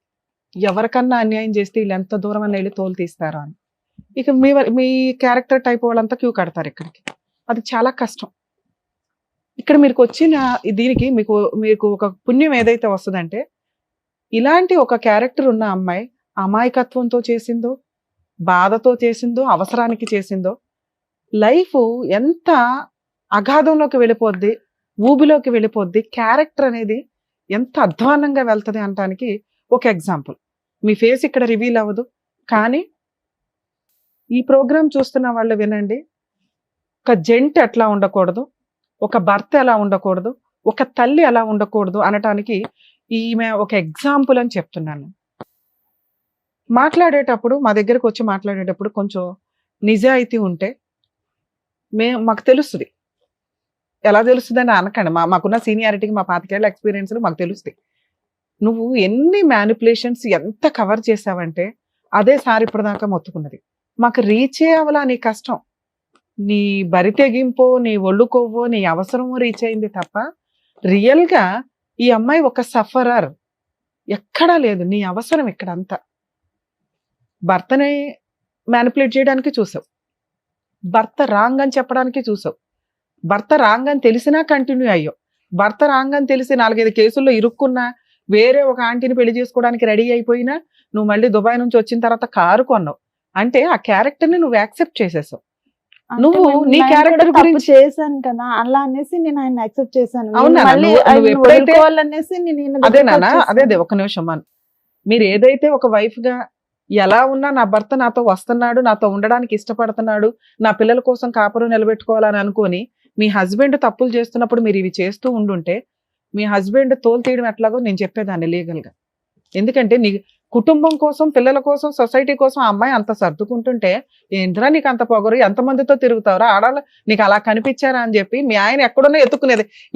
ఎవరికన్నా అన్యాయం చేస్తే వీళ్ళు ఎంత దూరం అని వెళ్ళి తోలు తీస్తారా అని. ఇక మీ క్యారెక్టర్ టైప్ వాళ్ళంతా క్యూ కడతారు ఇక్కడికి. అది చాలా కష్టం. ఇక్కడ మీరు వచ్చిన దీనికి మీకు ఒక పుణ్యం ఏదైతే వస్తుందంటే, ఇలాంటి ఒక క్యారెక్టర్ ఉన్న అమ్మాయి అమాయకత్వంతో చేసిందో, బాధతో చేసిందో, అవసరానికి చేసిందో, లైఫ్ ఎంత అగాధంలోకి వెళ్ళిపోద్ది, ఊబిలోకి వెళ్ళిపోద్ది, క్యారెక్టర్ అనేది ఎంత అధ్వానంగా వెళ్తుంది అనడానికి ఒక ఎగ్జాంపుల్. మీ ఫేస్ ఇక్కడ రివీల్ అవ్వదు, కానీ ఈ ప్రోగ్రామ్ చూస్తున్న వాళ్ళు వినండి. ఒక జంట ఎట్లా ఉండకూడదు, ఒక భర్త ఎలా ఉండకూడదు, ఒక తల్లి ఎలా ఉండకూడదు అనటానికి ఈమె ఒక ఎగ్జాంపుల్ అని చెప్తున్నాను. మాట్లాడేటప్పుడు, మా దగ్గరకు వచ్చి మాట్లాడేటప్పుడు కొంచెం నిజాయితీ ఉంటే మాకు తెలుస్తుంది. ఎలా తెలుస్తుంది అని అనకండి, మాకున్న సీనియారిటీకి, మా 25 ఏళ్ల ఎక్స్పీరియన్స్లు మాకు తెలుస్తాయి. నువ్వు ఎన్ని మ్యానిపులేషన్స్ ఎంత కవర్ చేసావంటే అదే సార్ ఇప్పటిదాకా మొత్తుకున్నది. మాకు రీచ్ అవ్వాలా నీ కష్టం, నీ బరి తెగింపో, నీ ఒళ్ళు కొవ్వో, నీ అవసరమో రీచ్ అయింది తప్ప రియల్గా ఈ అమ్మాయి ఒక సఫరర్ ఎక్కడా లేదు. నీ అవసరం ఇక్కడంతా భర్తని మ్యానిపులేట్ చేయడానికి చూసావు, భర్త రాంగ్ అని చెప్పడానికి చూసావు, భర్త రాంగ్ అని తెలిసినా కంటిన్యూ అయ్యావు, భర్త రాంగ్ అని తెలిసి 4-5 కేసుల్లో ఇరుక్కున్నా, వేరే ఒక ఆంటీని పెళ్లి చేసుకోవడానికి రెడీ అయిపోయినా, నువ్వు మళ్ళీ దుబాయ్ నుంచి వచ్చిన తర్వాత కారు కొన్నావు. అంటే ఆ క్యారెక్టర్ ని నువ్వు యాక్సెప్ట్ చేసేసావు. నువ్వు నీ క్యారెక్టర్ గురించి చేశాను కదా, అలా అనేసి నేను ఆయన యాక్సెప్ట్ చేశాను. అదే ఒక నిమిషం, మీరు ఏదైతే ఒక వైఫ్ గా ఎలా ఉన్నా నా భర్త నాతో వస్తున్నాడు, నాతో ఉండడానికి ఇష్టపడుతున్నాడు, నా పిల్లల కోసం కాపురం నిలబెట్టుకోవాలని అనుకొని మీ హస్బెండ్ తప్పులు చేస్తున్నప్పుడు మీరు ఇవి చేస్తూ ఉండుంటే, మీ హస్బెండ్ తోలు తీయడం ఎట్లాగో నేను చెప్పేదాన్ని లీగల్ గా. ఎందుకంటే నీ కుటుంబం కోసం, పిల్లల కోసం, సొసైటీ కోసం ఆ అమ్మాయి అంత సర్దుకుంటుంటే, ఏంద్రా నీకు అంత పొగరు, ఎంతమందితో తిరుగుతావురా, ఆడాలి నీకు అలా కనిపించారా అని చెప్పి మీ ఆయన ఎక్కడున్నా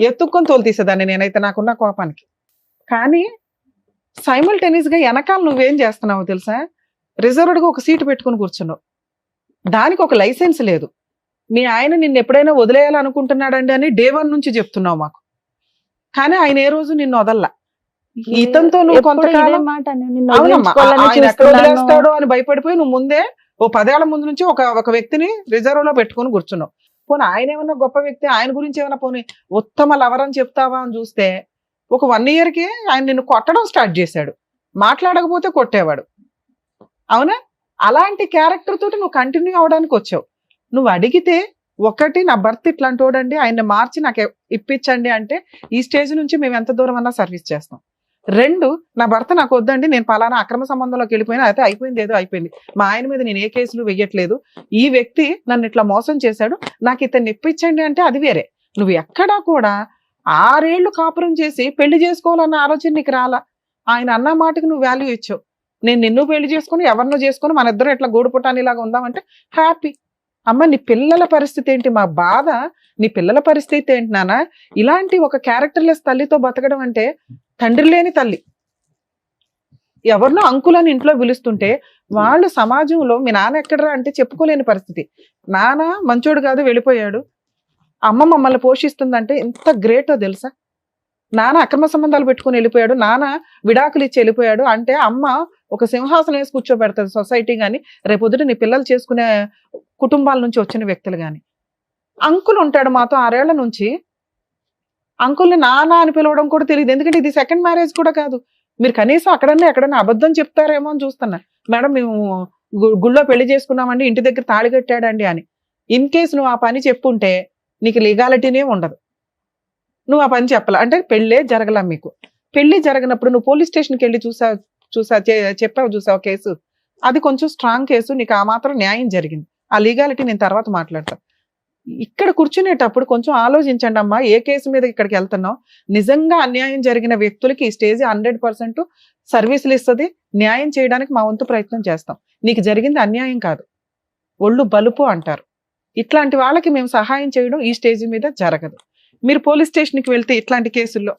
ఎత్తుక్కొని తోలు తీసేదాన్ని నేనైతే నాకున్న కోపానికి. కానీ సైమల్టేనియస్ గా వెనకాల నువ్వేం చేస్తున్నావో తెలుసా, రిజర్వ్డ్ గా ఒక సీటు పెట్టుకుని కూర్చున్నావు, దానికి ఒక లైసెన్స్ లేదు. మీ ఆయన నిన్ను ఎప్పుడైనా వదిలేయాలనుకుంటున్నాడండి అని డే 1 నుంచి చెప్తున్నావు మాకు, కానీ ఆయన ఏ రోజు నిన్ను వదల్లా. ఇతనితో నువ్వు కొంతకాలం ఆయన ఎక్కడ వదిలేస్తాడో అని భయపడిపోయి నువ్వు ముందే ఓ 10 ఏళ్ల ముందు నుంచి ఒక వ్యక్తిని రిజర్వ్ లో పెట్టుకుని కూర్చున్నావు. పోనీ ఆయన ఏమన్నా గొప్ప వ్యక్తి, ఆయన గురించి ఏమన్నా పోనీ ఉత్తమ లవర్ అని చెప్తావా అని చూస్తే ఒక 1 yearకే ఆయన నిన్ను కొట్టడం స్టార్ట్ చేశాడు, మాట్లాడకపోతే కొట్టేవాడు. అవునా? అలాంటి క్యారెక్టర్ తోటి నువ్వు కంటిన్యూ అవడానికి వచ్చావు. నువ్వు అడిగితే ఒకటి, నా భర్త ఇట్లాంటి వాడండి, ఆయన్ని మార్చి నాకు ఇప్పించండి అంటే ఈ స్టేజ్ నుంచి మేము ఎంత దూరం అన్నా సర్వీస్ చేస్తాం. 2, నా భర్త నాకు వద్దండి, నేను పలానా అక్రమ సంబంధంలోకి వెళ్ళిపోయినా, అయితే అయిపోయింది, ఏదో అయిపోయింది, మా ఆయన మీద నేను ఏ కేసులు వెయ్యట్లేదు, ఈ వ్యక్తి నన్ను ఇట్లా మోసం చేశాడు, నాకు ఇతన్ని ఇప్పించండి అంటే అది వేరే. నువ్వు ఎక్కడా కూడా 6 ఏళ్ళు కాపురం చేసి పెళ్లి చేసుకోవాలన్న ఆలోచన నీకు రాలా. ఆయన అన్న మాటకు నువ్వు వాల్యూ ఇచ్చావు. నేను నిన్ను పెళ్లి చేసుకుని ఎవరినో చేసుకుని మన ఇద్దరు ఇట్లా గూడుపుటానిలాగా ఉందామంటే హ్యాపీ. అమ్మ నీ పిల్లల పరిస్థితి ఏంటి? మా బాధ నీ పిల్లల పరిస్థితి ఏంటి నాన్న? ఇలాంటి ఒక క్యారెక్టర్లెస్ తల్లితో బతకడం అంటే తండ్రి లేని తల్లి. ఎవరినో అంకులని ఇంట్లో పిలుస్తుంటే వాళ్ళు సమాజంలో మీ నాన్న ఎక్కడరా అంటే చెప్పుకోలేని పరిస్థితి. నాన్న మంచోడు కాదు వెళ్ళిపోయాడు, అమ్మ మమ్మల్ని పోషిస్తుందంటే ఎంత గ్రేటో తెలుసా? నాన్న అక్రమ సంబంధాలు పెట్టుకుని వెళ్ళిపోయాడు, నాన్న విడాకులు ఇచ్చి వెళ్ళిపోయాడు అంటే అమ్మ ఒక సింహాసనం వేసి కూర్చోబెడతాది సొసైటీ కానీ, రేపొద్దుట నీ పిల్లలు చేసుకునే కుటుంబాల నుంచి వచ్చిన వ్యక్తులు కానీ. అంకుల్ ఉంటాడు మాతో 6 ఏళ్ల నుంచి, అంకుల్ని నాన్న అని పిలవడం కూడా తెలియదు. ఎందుకంటే ఇది సెకండ్ మ్యారేజ్ కూడా కాదు. మీరు కనీసం ఎక్కడన్నా అబద్ధం చెప్తారేమో అని చూస్తున్నా. మేడం మేము గుళ్ళో పెళ్లి చేసుకున్నామండి, ఇంటి దగ్గర తాళి కట్టాడండి అని. ఇన్ కేసు నువ్వు ఆ పని చెప్పుంటే నీకు లీగాలిటీనే ఉండదు. నువ్వు ఆ పని చెప్పాల అంటే పెళ్ళే జరగలా మీకు. పెళ్లి జరగనప్పుడు నువ్వు పోలీస్ స్టేషన్కి వెళ్ళి చెప్పావు చూసావు కేసు, అది కొంచెం స్ట్రాంగ్ కేసు, నీకు ఆ మాత్రం న్యాయం జరిగింది. ఆ లీగాలిటీ నేను తర్వాత మాట్లాడతాను. ఇక్కడ కూర్చునేటప్పుడు కొంచెం ఆలోచించండి అమ్మా, ఏ కేసు మీద ఇక్కడికి వెళ్తున్నావు. నిజంగా అన్యాయం జరిగిన వ్యక్తులకి ఈ స్టేజ్ 100% సర్వీసులు ఇస్తుంది. న్యాయం చేయడానికి మా వంతు ప్రయత్నం చేస్తాం. నీకు జరిగింది అన్యాయం కాదు, ఒళ్ళు బలుపు అంటారు. ఇట్లాంటి వాళ్ళకి మేము సహాయం చేయడం ఈ స్టేజ్ మీద జరగదు. మీరు పోలీస్ స్టేషన్కి వెళ్తే ఇట్లాంటి కేసుల్లో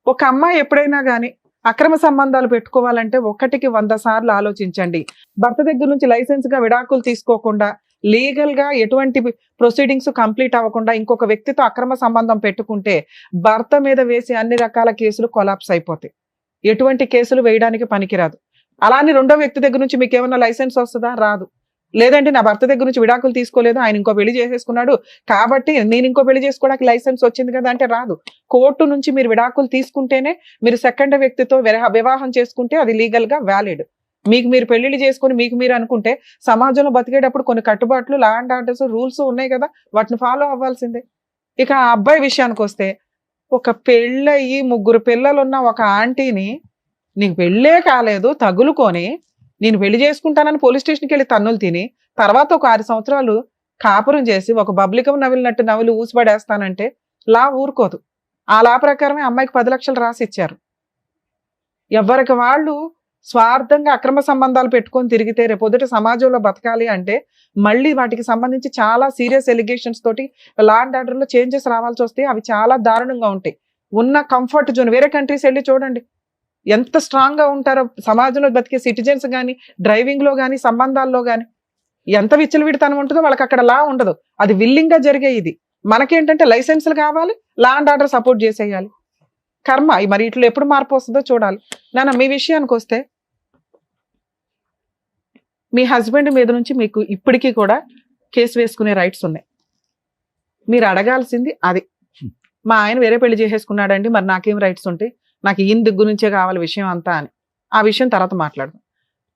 ఒక అమ్మాయి ఎప్పుడైనా కానీ అక్రమ సంబంధాలు పెట్టుకోవాలంటే 1కి 100 సార్లు ఆలోచించండి. భర్త దగ్గర నుంచి లైసెన్స్ గా విడాకులు తీసుకోకుండా, లీగల్ గా ఎటువంటి ప్రొసీడింగ్స్ కంప్లీట్ అవ్వకుండా ఇంకొక వ్యక్తితో అక్రమ సంబంధం పెట్టుకుంటే భర్త మీద వేసి అన్ని రకాల కేసులు కొలాప్స్ అయిపోతాయి. ఎటువంటి కేసులు వేయడానికి పనికిరాదు. అలానే రెండో వ్యక్తి దగ్గర నుంచి మీకు ఏమన్నా లైసెన్స్ వస్తుందా? రాదు. లేదంటే నా భర్త దగ్గర నుంచి విడాకులు తీసుకోలేదు, ఆయన ఇంకో పెళ్లి చేసేసుకున్నాడు కాబట్టి నేను ఇంకో పెళ్లి చేసుకోవడానికి లైసెన్స్ వచ్చింది కదా అంటే రాదు. కోర్టు నుంచి మీరు విడాకులు తీసుకుంటేనే, మీరు సెకండ్ వ్యక్తితో వివాహం చేసుకుంటే అది లీగల్ గా వ్యాలిడ్. మీకు మీరు పెళ్లిళ్ళు చేసుకుని మీకు మీరు అనుకుంటే సమాజంలో బతికేటప్పుడు కొన్ని కట్టుబాట్లు, లా అండ్ ఆర్డర్స్, రూల్స్ ఉన్నాయి కదా, వాటిని ఫాలో అవ్వాల్సిందే. ఇక ఆ అబ్బాయి విషయానికి వస్తే, ఒక పెళ్ళయి 3 పిల్లలున్న ఒక ఆంటీని నీకు పెళ్ళే కాలేదు తగులుకొని నేను పెళ్లి చేసుకుంటానని పోలీస్ స్టేషన్కి వెళ్ళి తన్నులు తిని తర్వాత ఒక 6 సంవత్సరాలు కాపురం చేసి ఒక బబ్లికం నవిలినట్టు నవిలి ఊసిపడేస్తానంటే లా ఊరుకోదు. ఆ లా ప్రకారమే అమ్మాయికి 10 లక్షలు రాసి ఇచ్చారు. ఎవరికి వాళ్ళు స్వార్థంగా అక్రమ సంబంధాలు పెట్టుకొని తిరిగితే రేపొద్దుట సమాజంలో బతకాలి అంటే మళ్ళీ వాటికి సంబంధించి చాలా సీరియస్ ఎలిగేషన్స్ తోటి లా అండ్ ఆర్డర్ లో చేంజెస్ రావాల్సి వస్తాయి. అవి చాలా దారుణంగా ఉంటాయి. ఉన్న కంఫర్ట్ జోన్ వేరే కంట్రీస్ వెళ్ళి చూడండి ఎంత స్ట్రాంగ్ గా ఉంటారో. సమాజంలో బతికే సిటిజన్స్ కానీ, డ్రైవింగ్ లో కానీ, సంబంధాల్లో కానీ ఎంత విచ్చలవిడితనం ఉంటుందో వాళ్ళకి అక్కడ లా ఉండదు. అది విల్లింగ్ గా జరిగే. ఇది మనకేంటంటే లైసెన్సులు కావాలి, లా అండ్ ఆర్డర్ సపోర్ట్ చేసేయాలి. కర్మ మరి ఇట్లా ఎప్పుడు మార్పు వస్తుందో చూడాలి. నాన్న మీ విషయానికి వస్తే, మీ హస్బెండ్ మీద నుంచి మీకు ఇప్పటికీ కూడా కేసు వేసుకునే రైట్స్ ఉన్నాయి. మీరు అడగాల్సింది అది. మా ఆయన వేరే పెళ్లి చేసేసుకున్నాడండి, మరి నాకేం రైట్స్ ఉంటాయి, నాకు ఈయన దగ్గర నుంచే కావాలి విషయం అంతా అని. ఆ విషయం తర్వాత మాట్లాడదాం.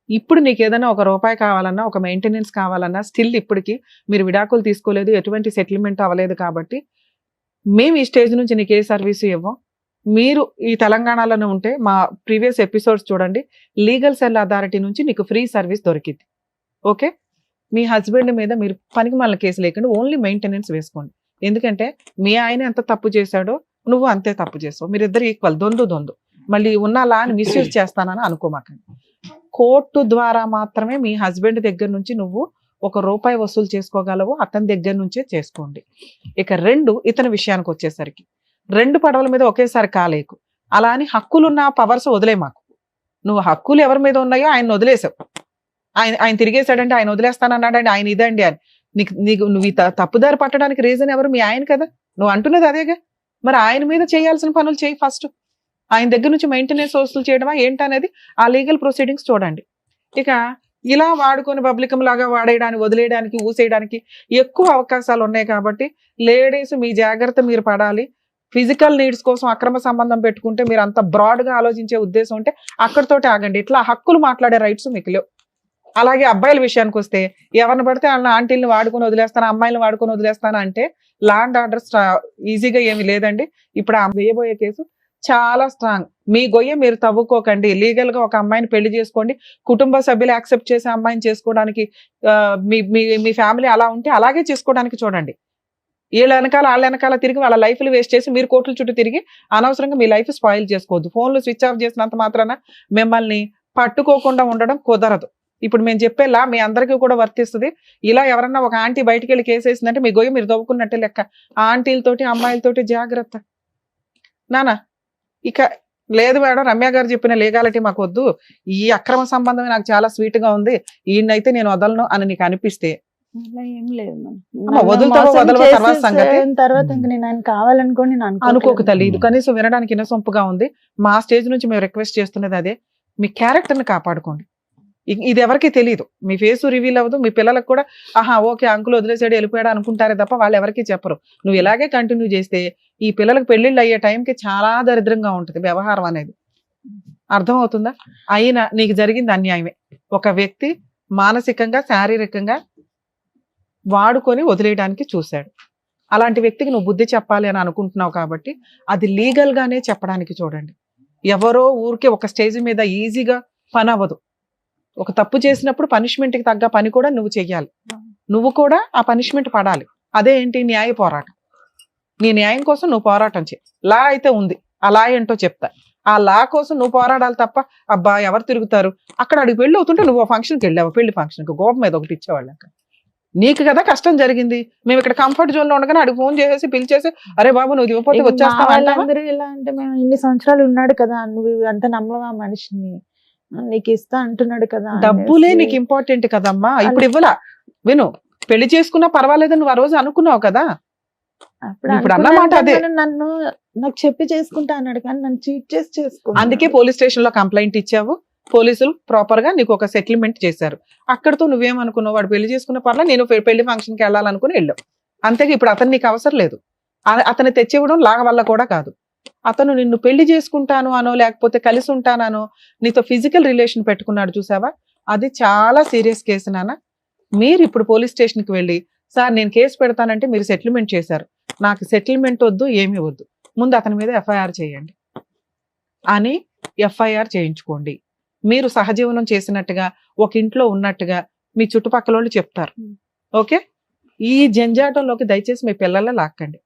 ఇప్పుడు నీకు ఏదైనా ₹1 కావాలన్నా, ఒక మెయింటెనెన్స్ కావాలన్నా, స్టిల్ ఇప్పటికి మీరు విడాకులు తీసుకోలేదు, ఎటువంటి సెటిల్మెంట్ అవ్వలేదు కాబట్టి మేము ఈ స్టేజ్ నుంచి నీకు ఏ సర్వీసు ఇవ్వం. మీరు ఈ తెలంగాణలోనే ఉంటే మా ప్రీవియస్ ఎపిసోడ్స్ చూడండి, లీగల్ సెల్ అథారిటీ నుంచి నీకు ఫ్రీ సర్వీస్ దొరికింది. ఓకే, మీ హస్బెండ్ మీద మీరు పనికి మళ్ళీ కేసు లేకుండా ఓన్లీ మెయింటెనెన్స్ వేసుకోండి. ఎందుకంటే మీ ఆయన ఎంత తప్పు చేశాడో నువ్వు అంతే తప్పు చేసావు. మీరిద్దరు ఈక్వల్, దొందు. మళ్ళీ ఉన్న లాని మిస్యూజ్ చేస్తానని అనుకోమాకండి. కోర్టు ద్వారా మాత్రమే మీ హస్బెండ్ దగ్గర నుంచి నువ్వు ₹1 వసూలు చేసుకోగలవు. అతని దగ్గర నుంచే చేసుకోండి. ఇక 2, ఇతని విషయానికి వచ్చేసరికి 2 పడవల మీద ఒకేసారి కాలేకు. అలా అని హక్కులున్న పవర్స్ వదిలే మాకు. నువ్వు హక్కులు ఎవరి మీద ఉన్నాయో ఆయన వదిలేసావు. ఆయన తిరిగేశాడంటే ఆయన వదిలేస్తానన్నాడండి, ఆయన ఇదండి అని. నువ్వు ఈ తప్పుదారి పట్టడానికి రీజన్ ఎవరు? మీ ఆయన కదా. నువ్వు అంటున్నది అదేగా. మరి ఆయన మీద చేయాల్సిన పనులు చేయి ఫస్ట్. ఆయన దగ్గర నుంచి మెయింటెనెన్స్ వసూలు చేయడమా ఏంటనేది ఆ లీగల్ ప్రొసీడింగ్స్ చూడండి. ఇక ఇలా వాడుకొని పబ్లికం లాగా వాడేయడానికి, వదిలేయడానికి, ఊసేయడానికి ఎక్కువ అవకాశాలు ఉన్నాయి. కాబట్టి లేడీస్ మీ జాగ్రత్త మీరు పడాలి. ఫిజికల్ నీడ్స్ కోసం అక్రమ సంబంధం పెట్టుకుంటే మీరు అంత బ్రాడ్ గా ఆలోచించే ఉద్దేశం ఉంటే అక్కడితోటి ఆగండి. ఇట్లా హక్కులు మాట్లాడే రైట్స్ మీకు లేవు. అలాగే అబ్బాయిల విషయానికి వస్తే ఎవరిని పడితే వాళ్ళ ఆంటీలను వాడుకొని వదిలేస్తాను, అమ్మాయిలను వాడుకొని వదిలేస్తాను అంటే లా అండ్ ఆర్డర్ ఈజీగా ఏమి లేదండి. ఇప్పుడు ఆ వేయబోయే కేసు చాలా స్ట్రాంగ్. మీ గొయ్య మీరు తవ్వుకోకండి. లీగల్ గా ఒక అమ్మాయిని పెళ్లి చేసుకోండి. కుటుంబ సభ్యులు యాక్సెప్ట్ చేసే అమ్మాయిని చేసుకోవడానికి మీ ఫ్యామిలీ అలా ఉంటే అలాగే చేసుకోవడానికి చూడండి. వాళ్ళ వెనకాల తిరిగి వాళ్ళ లైఫ్లు వేస్ట్ చేసి మీరు కోర్టుల చుట్టూ తిరిగి అనవసరంగా మీ లైఫ్ స్పాయిల్ చేసుకోవద్దు. ఫోన్లు స్విచ్ ఆఫ్ చేసినంత మాత్రాన మిమ్మల్ని పట్టుకోకుండా ఉండడం కుదరదు. ఇప్పుడు మేము చెప్పేలా మీ అందరికీ కూడా వర్తిస్తుంది. ఇలా ఎవరన్నా ఒక ఆంటీ బయటికి వెళ్ళి కేసు వేసిందంటే మీ గొయ్యి మీరు తవ్వుకున్నట్టే లెక్క. ఆ ఆంటీలతోటి అమ్మాయిలతోటి జాగ్రత్త నానా. ఇక లేదు మేడం, రమ్య గారు చెప్పిన లీగాలిటీ మాకు వద్దు, ఈ అక్రమ సంబంధమే నాకు చాలా స్వీట్ గా ఉంది, ఈయనైతే నేను వదలను అని నీకు అనిపిస్తే అలా ఏం లేదు వదులుతావో వదలవో తర్వాత సంగతి. తర్వాత ఇంక నేను ఆయన కావాలనుకోని నేను అనుకోక తల్లి. ఇది కనీసం వినడానికి ఇన్నసొంపుగా ఉంది. మా స్టేజ్ నుంచి మేము రిక్వెస్ట్ చేస్తున్నది అదే, మీ క్యారెక్టర్ ని కాపాడుకోండి. ఇది ఎవరికి తెలియదు, మీ ఫేస్ రివీల్ అవ్వదు. మీ పిల్లలకు కూడా ఆహా ఓకే అంకుల్ వదిలేసాడు వెళ్ళిపోయాడు అనుకుంటారే తప్ప వాళ్ళు ఎవరికి చెప్పరు. నువ్వు ఇలాగే కంటిన్యూ చేస్తే ఈ పిల్లలకు పెళ్లిళ్ళు అయ్యే టైంకి చాలా దరిద్రంగా ఉంటుంది వ్యవహారం అనేది. అర్థమవుతుందా? అయినా నీకు జరిగింది అన్యాయమే. ఒక వ్యక్తి మానసికంగా శారీరకంగా వాడుకొని వదిలేయడానికి చూశాడు. అలాంటి వ్యక్తికి నువ్వు బుద్ధి చెప్పాలి అని అనుకుంటున్నావు కాబట్టి అది లీగల్ గానే చెప్పడానికి చూడండి. ఎవరో ఊరికే ఒక స్టేజ్ మీద ఈజీగా పని అవ్వదు. ఒక తప్పు చేసినప్పుడు పనిష్మెంట్కి తగ్గ పని కూడా నువ్వు చెయ్యాలి. నువ్వు కూడా ఆ పనిష్మెంట్ పడాలి. అదే ఏంటి? న్యాయ పోరాటం. నీ న్యాయం కోసం నువ్వు పోరాటం చేయి. లా అయితే ఉంది, ఆ లా ఏంటో చెప్తా. ఆ లా కోసం నువ్వు పోరాడాలి తప్ప అబ్బా ఎవరు తిరుగుతారు అక్కడ అడిగి పెళ్లి అవుతుంటే నువ్వు ఫంక్షన్కి వెళ్ళావు, పెళ్లి ఫంక్షన్కి గోప మీద ఒకటి ఇచ్చేవాళ్ళు. నీకు కదా కష్టం జరిగింది. మేము ఇక్కడ కంఫర్ట్ జోన్ లో ఉండగానే అడిగి ఫోన్ చేసేసి పిలిచేసి అరే బాబు నువ్వు ఇవ్వకపోతే వచ్చేస్తావా? ఇలా అంటే మేము ఇన్ని సంవత్సరాలు ఉన్నాడు కదా, నువ్వు అంత నమ్మవా మనిషిని, నీకు ఇస్తా అంటున్నాడు కదా. డబ్బులే నీకు ఇంపార్టెంట్ కదమ్మా. ఇప్పుడు ఇవ్వలా, విను, పెళ్లి చేసుకున్నా పర్వాలేదు నువ్వు ఆ రోజు అనుకున్నావు కదా. ఇప్పుడు అన్నమాట అదే, నన్ను నాకు చెప్పి చేసుకుంటా అన్నాడు కానీ నన్ను చీట్ చేసి చేసుకుంటా. అందుకే పోలీస్ స్టేషన్ లో కంప్లైంట్ ఇచ్చావు. పోలీసులు ప్రాపర్ గా నీకు ఒక సెటిల్మెంట్ చేశారు. అక్కడతో నువ్వేమనుకున్నావు, వాడు పెళ్లి చేసుకున్న పర్లా నేను పెళ్లి ఫంక్షన్ కి వెళ్ళాలనుకుని వెళ్ళావు. అంతేగా ఇప్పుడు అతను నీకు అవసరం లేదు. అతను తెచ్చివ్వడం లాగ వల్ల కూడా కాదు. అతను నిన్ను పెళ్లి చేసుకుంటాను అనో లేకపోతే కలిసి ఉంటానో నీతో ఫిజికల్ రిలేషన్ పెట్టుకున్నాడు చూసావా, అది చాలా సీరియస్ కేసు నాన్న. మీరు ఇప్పుడు పోలీస్ స్టేషన్ కి వెళ్ళి సార్ నేను కేసు పెడతానంటే మీరు సెటిల్మెంట్ చేశారు, నాకు సెటిల్మెంట్ వద్దు ఏమీ వద్దు, ముందు అతని మీద ఎఫ్ఐఆర్ చేయండి అని ఎఫ్ఐఆర్ చేయించుకోండి. మీరు సహజీవనం చేసినట్టుగా ఒక ఇంట్లో ఉన్నట్టుగా మీ చుట్టుపక్కల వాళ్ళు చెప్తారు. ఓకే, ఈ జంజాటంలోకి దయచేసి మీ పిల్లలే లాక్కండి.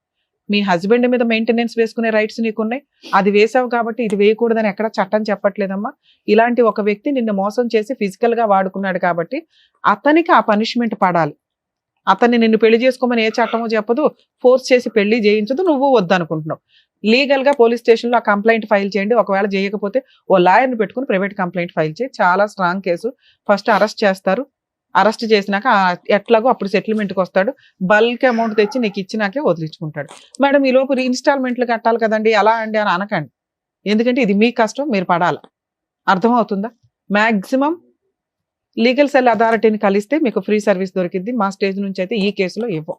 మీ హస్బెండ్ మీద మెయింటెనెన్స్ వేసుకునే రైట్స్ నీకున్నాయి, అది వేసావు కాబట్టి ఇది వేయకూడదని ఎక్కడ చట్టం చెప్పట్లేదమ్మా. ఇలాంటి ఒక వ్యక్తి నిన్ను మోసం చేసి ఫిజికల్ గా వాడుకున్నాడు కాబట్టి అతనికి ఆ పనిష్మెంట్ పడాలి. అతన్ని నిన్ను పెళ్లి చేసుకోమని ఏ చట్టమో చెప్పదు, ఫోర్స్ చేసి పెళ్లి చేయించదు, నువ్వు వద్దనుకుంటున్నావు. లీగల్ గా పోలీస్ స్టేషన్ లో ఆ కంప్లైంట్ ఫైల్ చేయండి. ఒకవేళ చేయకపోతే ఓ లాయర్ని పెట్టుకుని ప్రైవేట్ కంప్లైంట్ ఫైల్ చేయి. చాలా స్ట్రాంగ్ కేసు. ఫస్ట్ అరెస్ట్ చేస్తారు, అరెస్ట్ చేసినాక ఎట్లాగో అప్పుడు సెటిల్మెంట్కి వస్తాడు. బల్క్ అమౌంట్ తెచ్చి నీకు ఇచ్చినాకే వదిలించుకుంటాడు. మేడం ఈ లోపు ఇన్స్టాల్మెంట్లు కట్టాలి కదండి అలా అండి అని అనకండి. ఎందుకంటే ఇది మీ కష్టం, మీరు పడాలి. అర్థమవుతుందా? మాక్సిమం లీగల్ సెల్ అథారిటీని కలిస్తే మీకు ఫ్రీ సర్వీస్ దొరికింది. మా స్టేజ్ నుంచి అయితే ఈ కేసులో ఇవ్వం.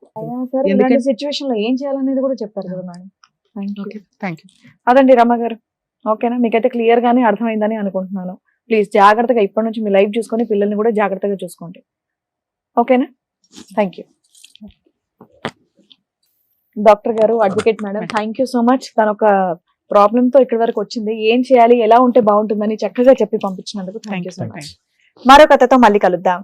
సిచ్యువేషన్ లో ఏం చేయాలనేది కూడా చెప్పారు కదా మేడం. Thank you. అదండి రమ్మ గారు, ఓకేనా? మీకైతే క్లియర్ గానే అర్థమైందని అనుకుంటున్నాను. ప్లీజ్ జాగ్రత్తగా ఇప్పటి నుంచి మీ లైఫ్ చూసుకొని పిల్లల్ని కూడా జాగ్రత్తగా చూసుకోండి. ఓకేనా? Thank you. డాక్టర్ గారు, advocate madam, thank you so much. తన ఒక ప్రాబ్లమ్ తో ఇక్కడి వరకు వచ్చింది. ఏం చేయాలి, ఎలా ఉంటే బాగుంటుందని చక్కగా చెప్పి పంపించినందుకు థ్యాంక్ యూ సో మచ్. మరో కథతో మళ్ళీ కలుద్దాం.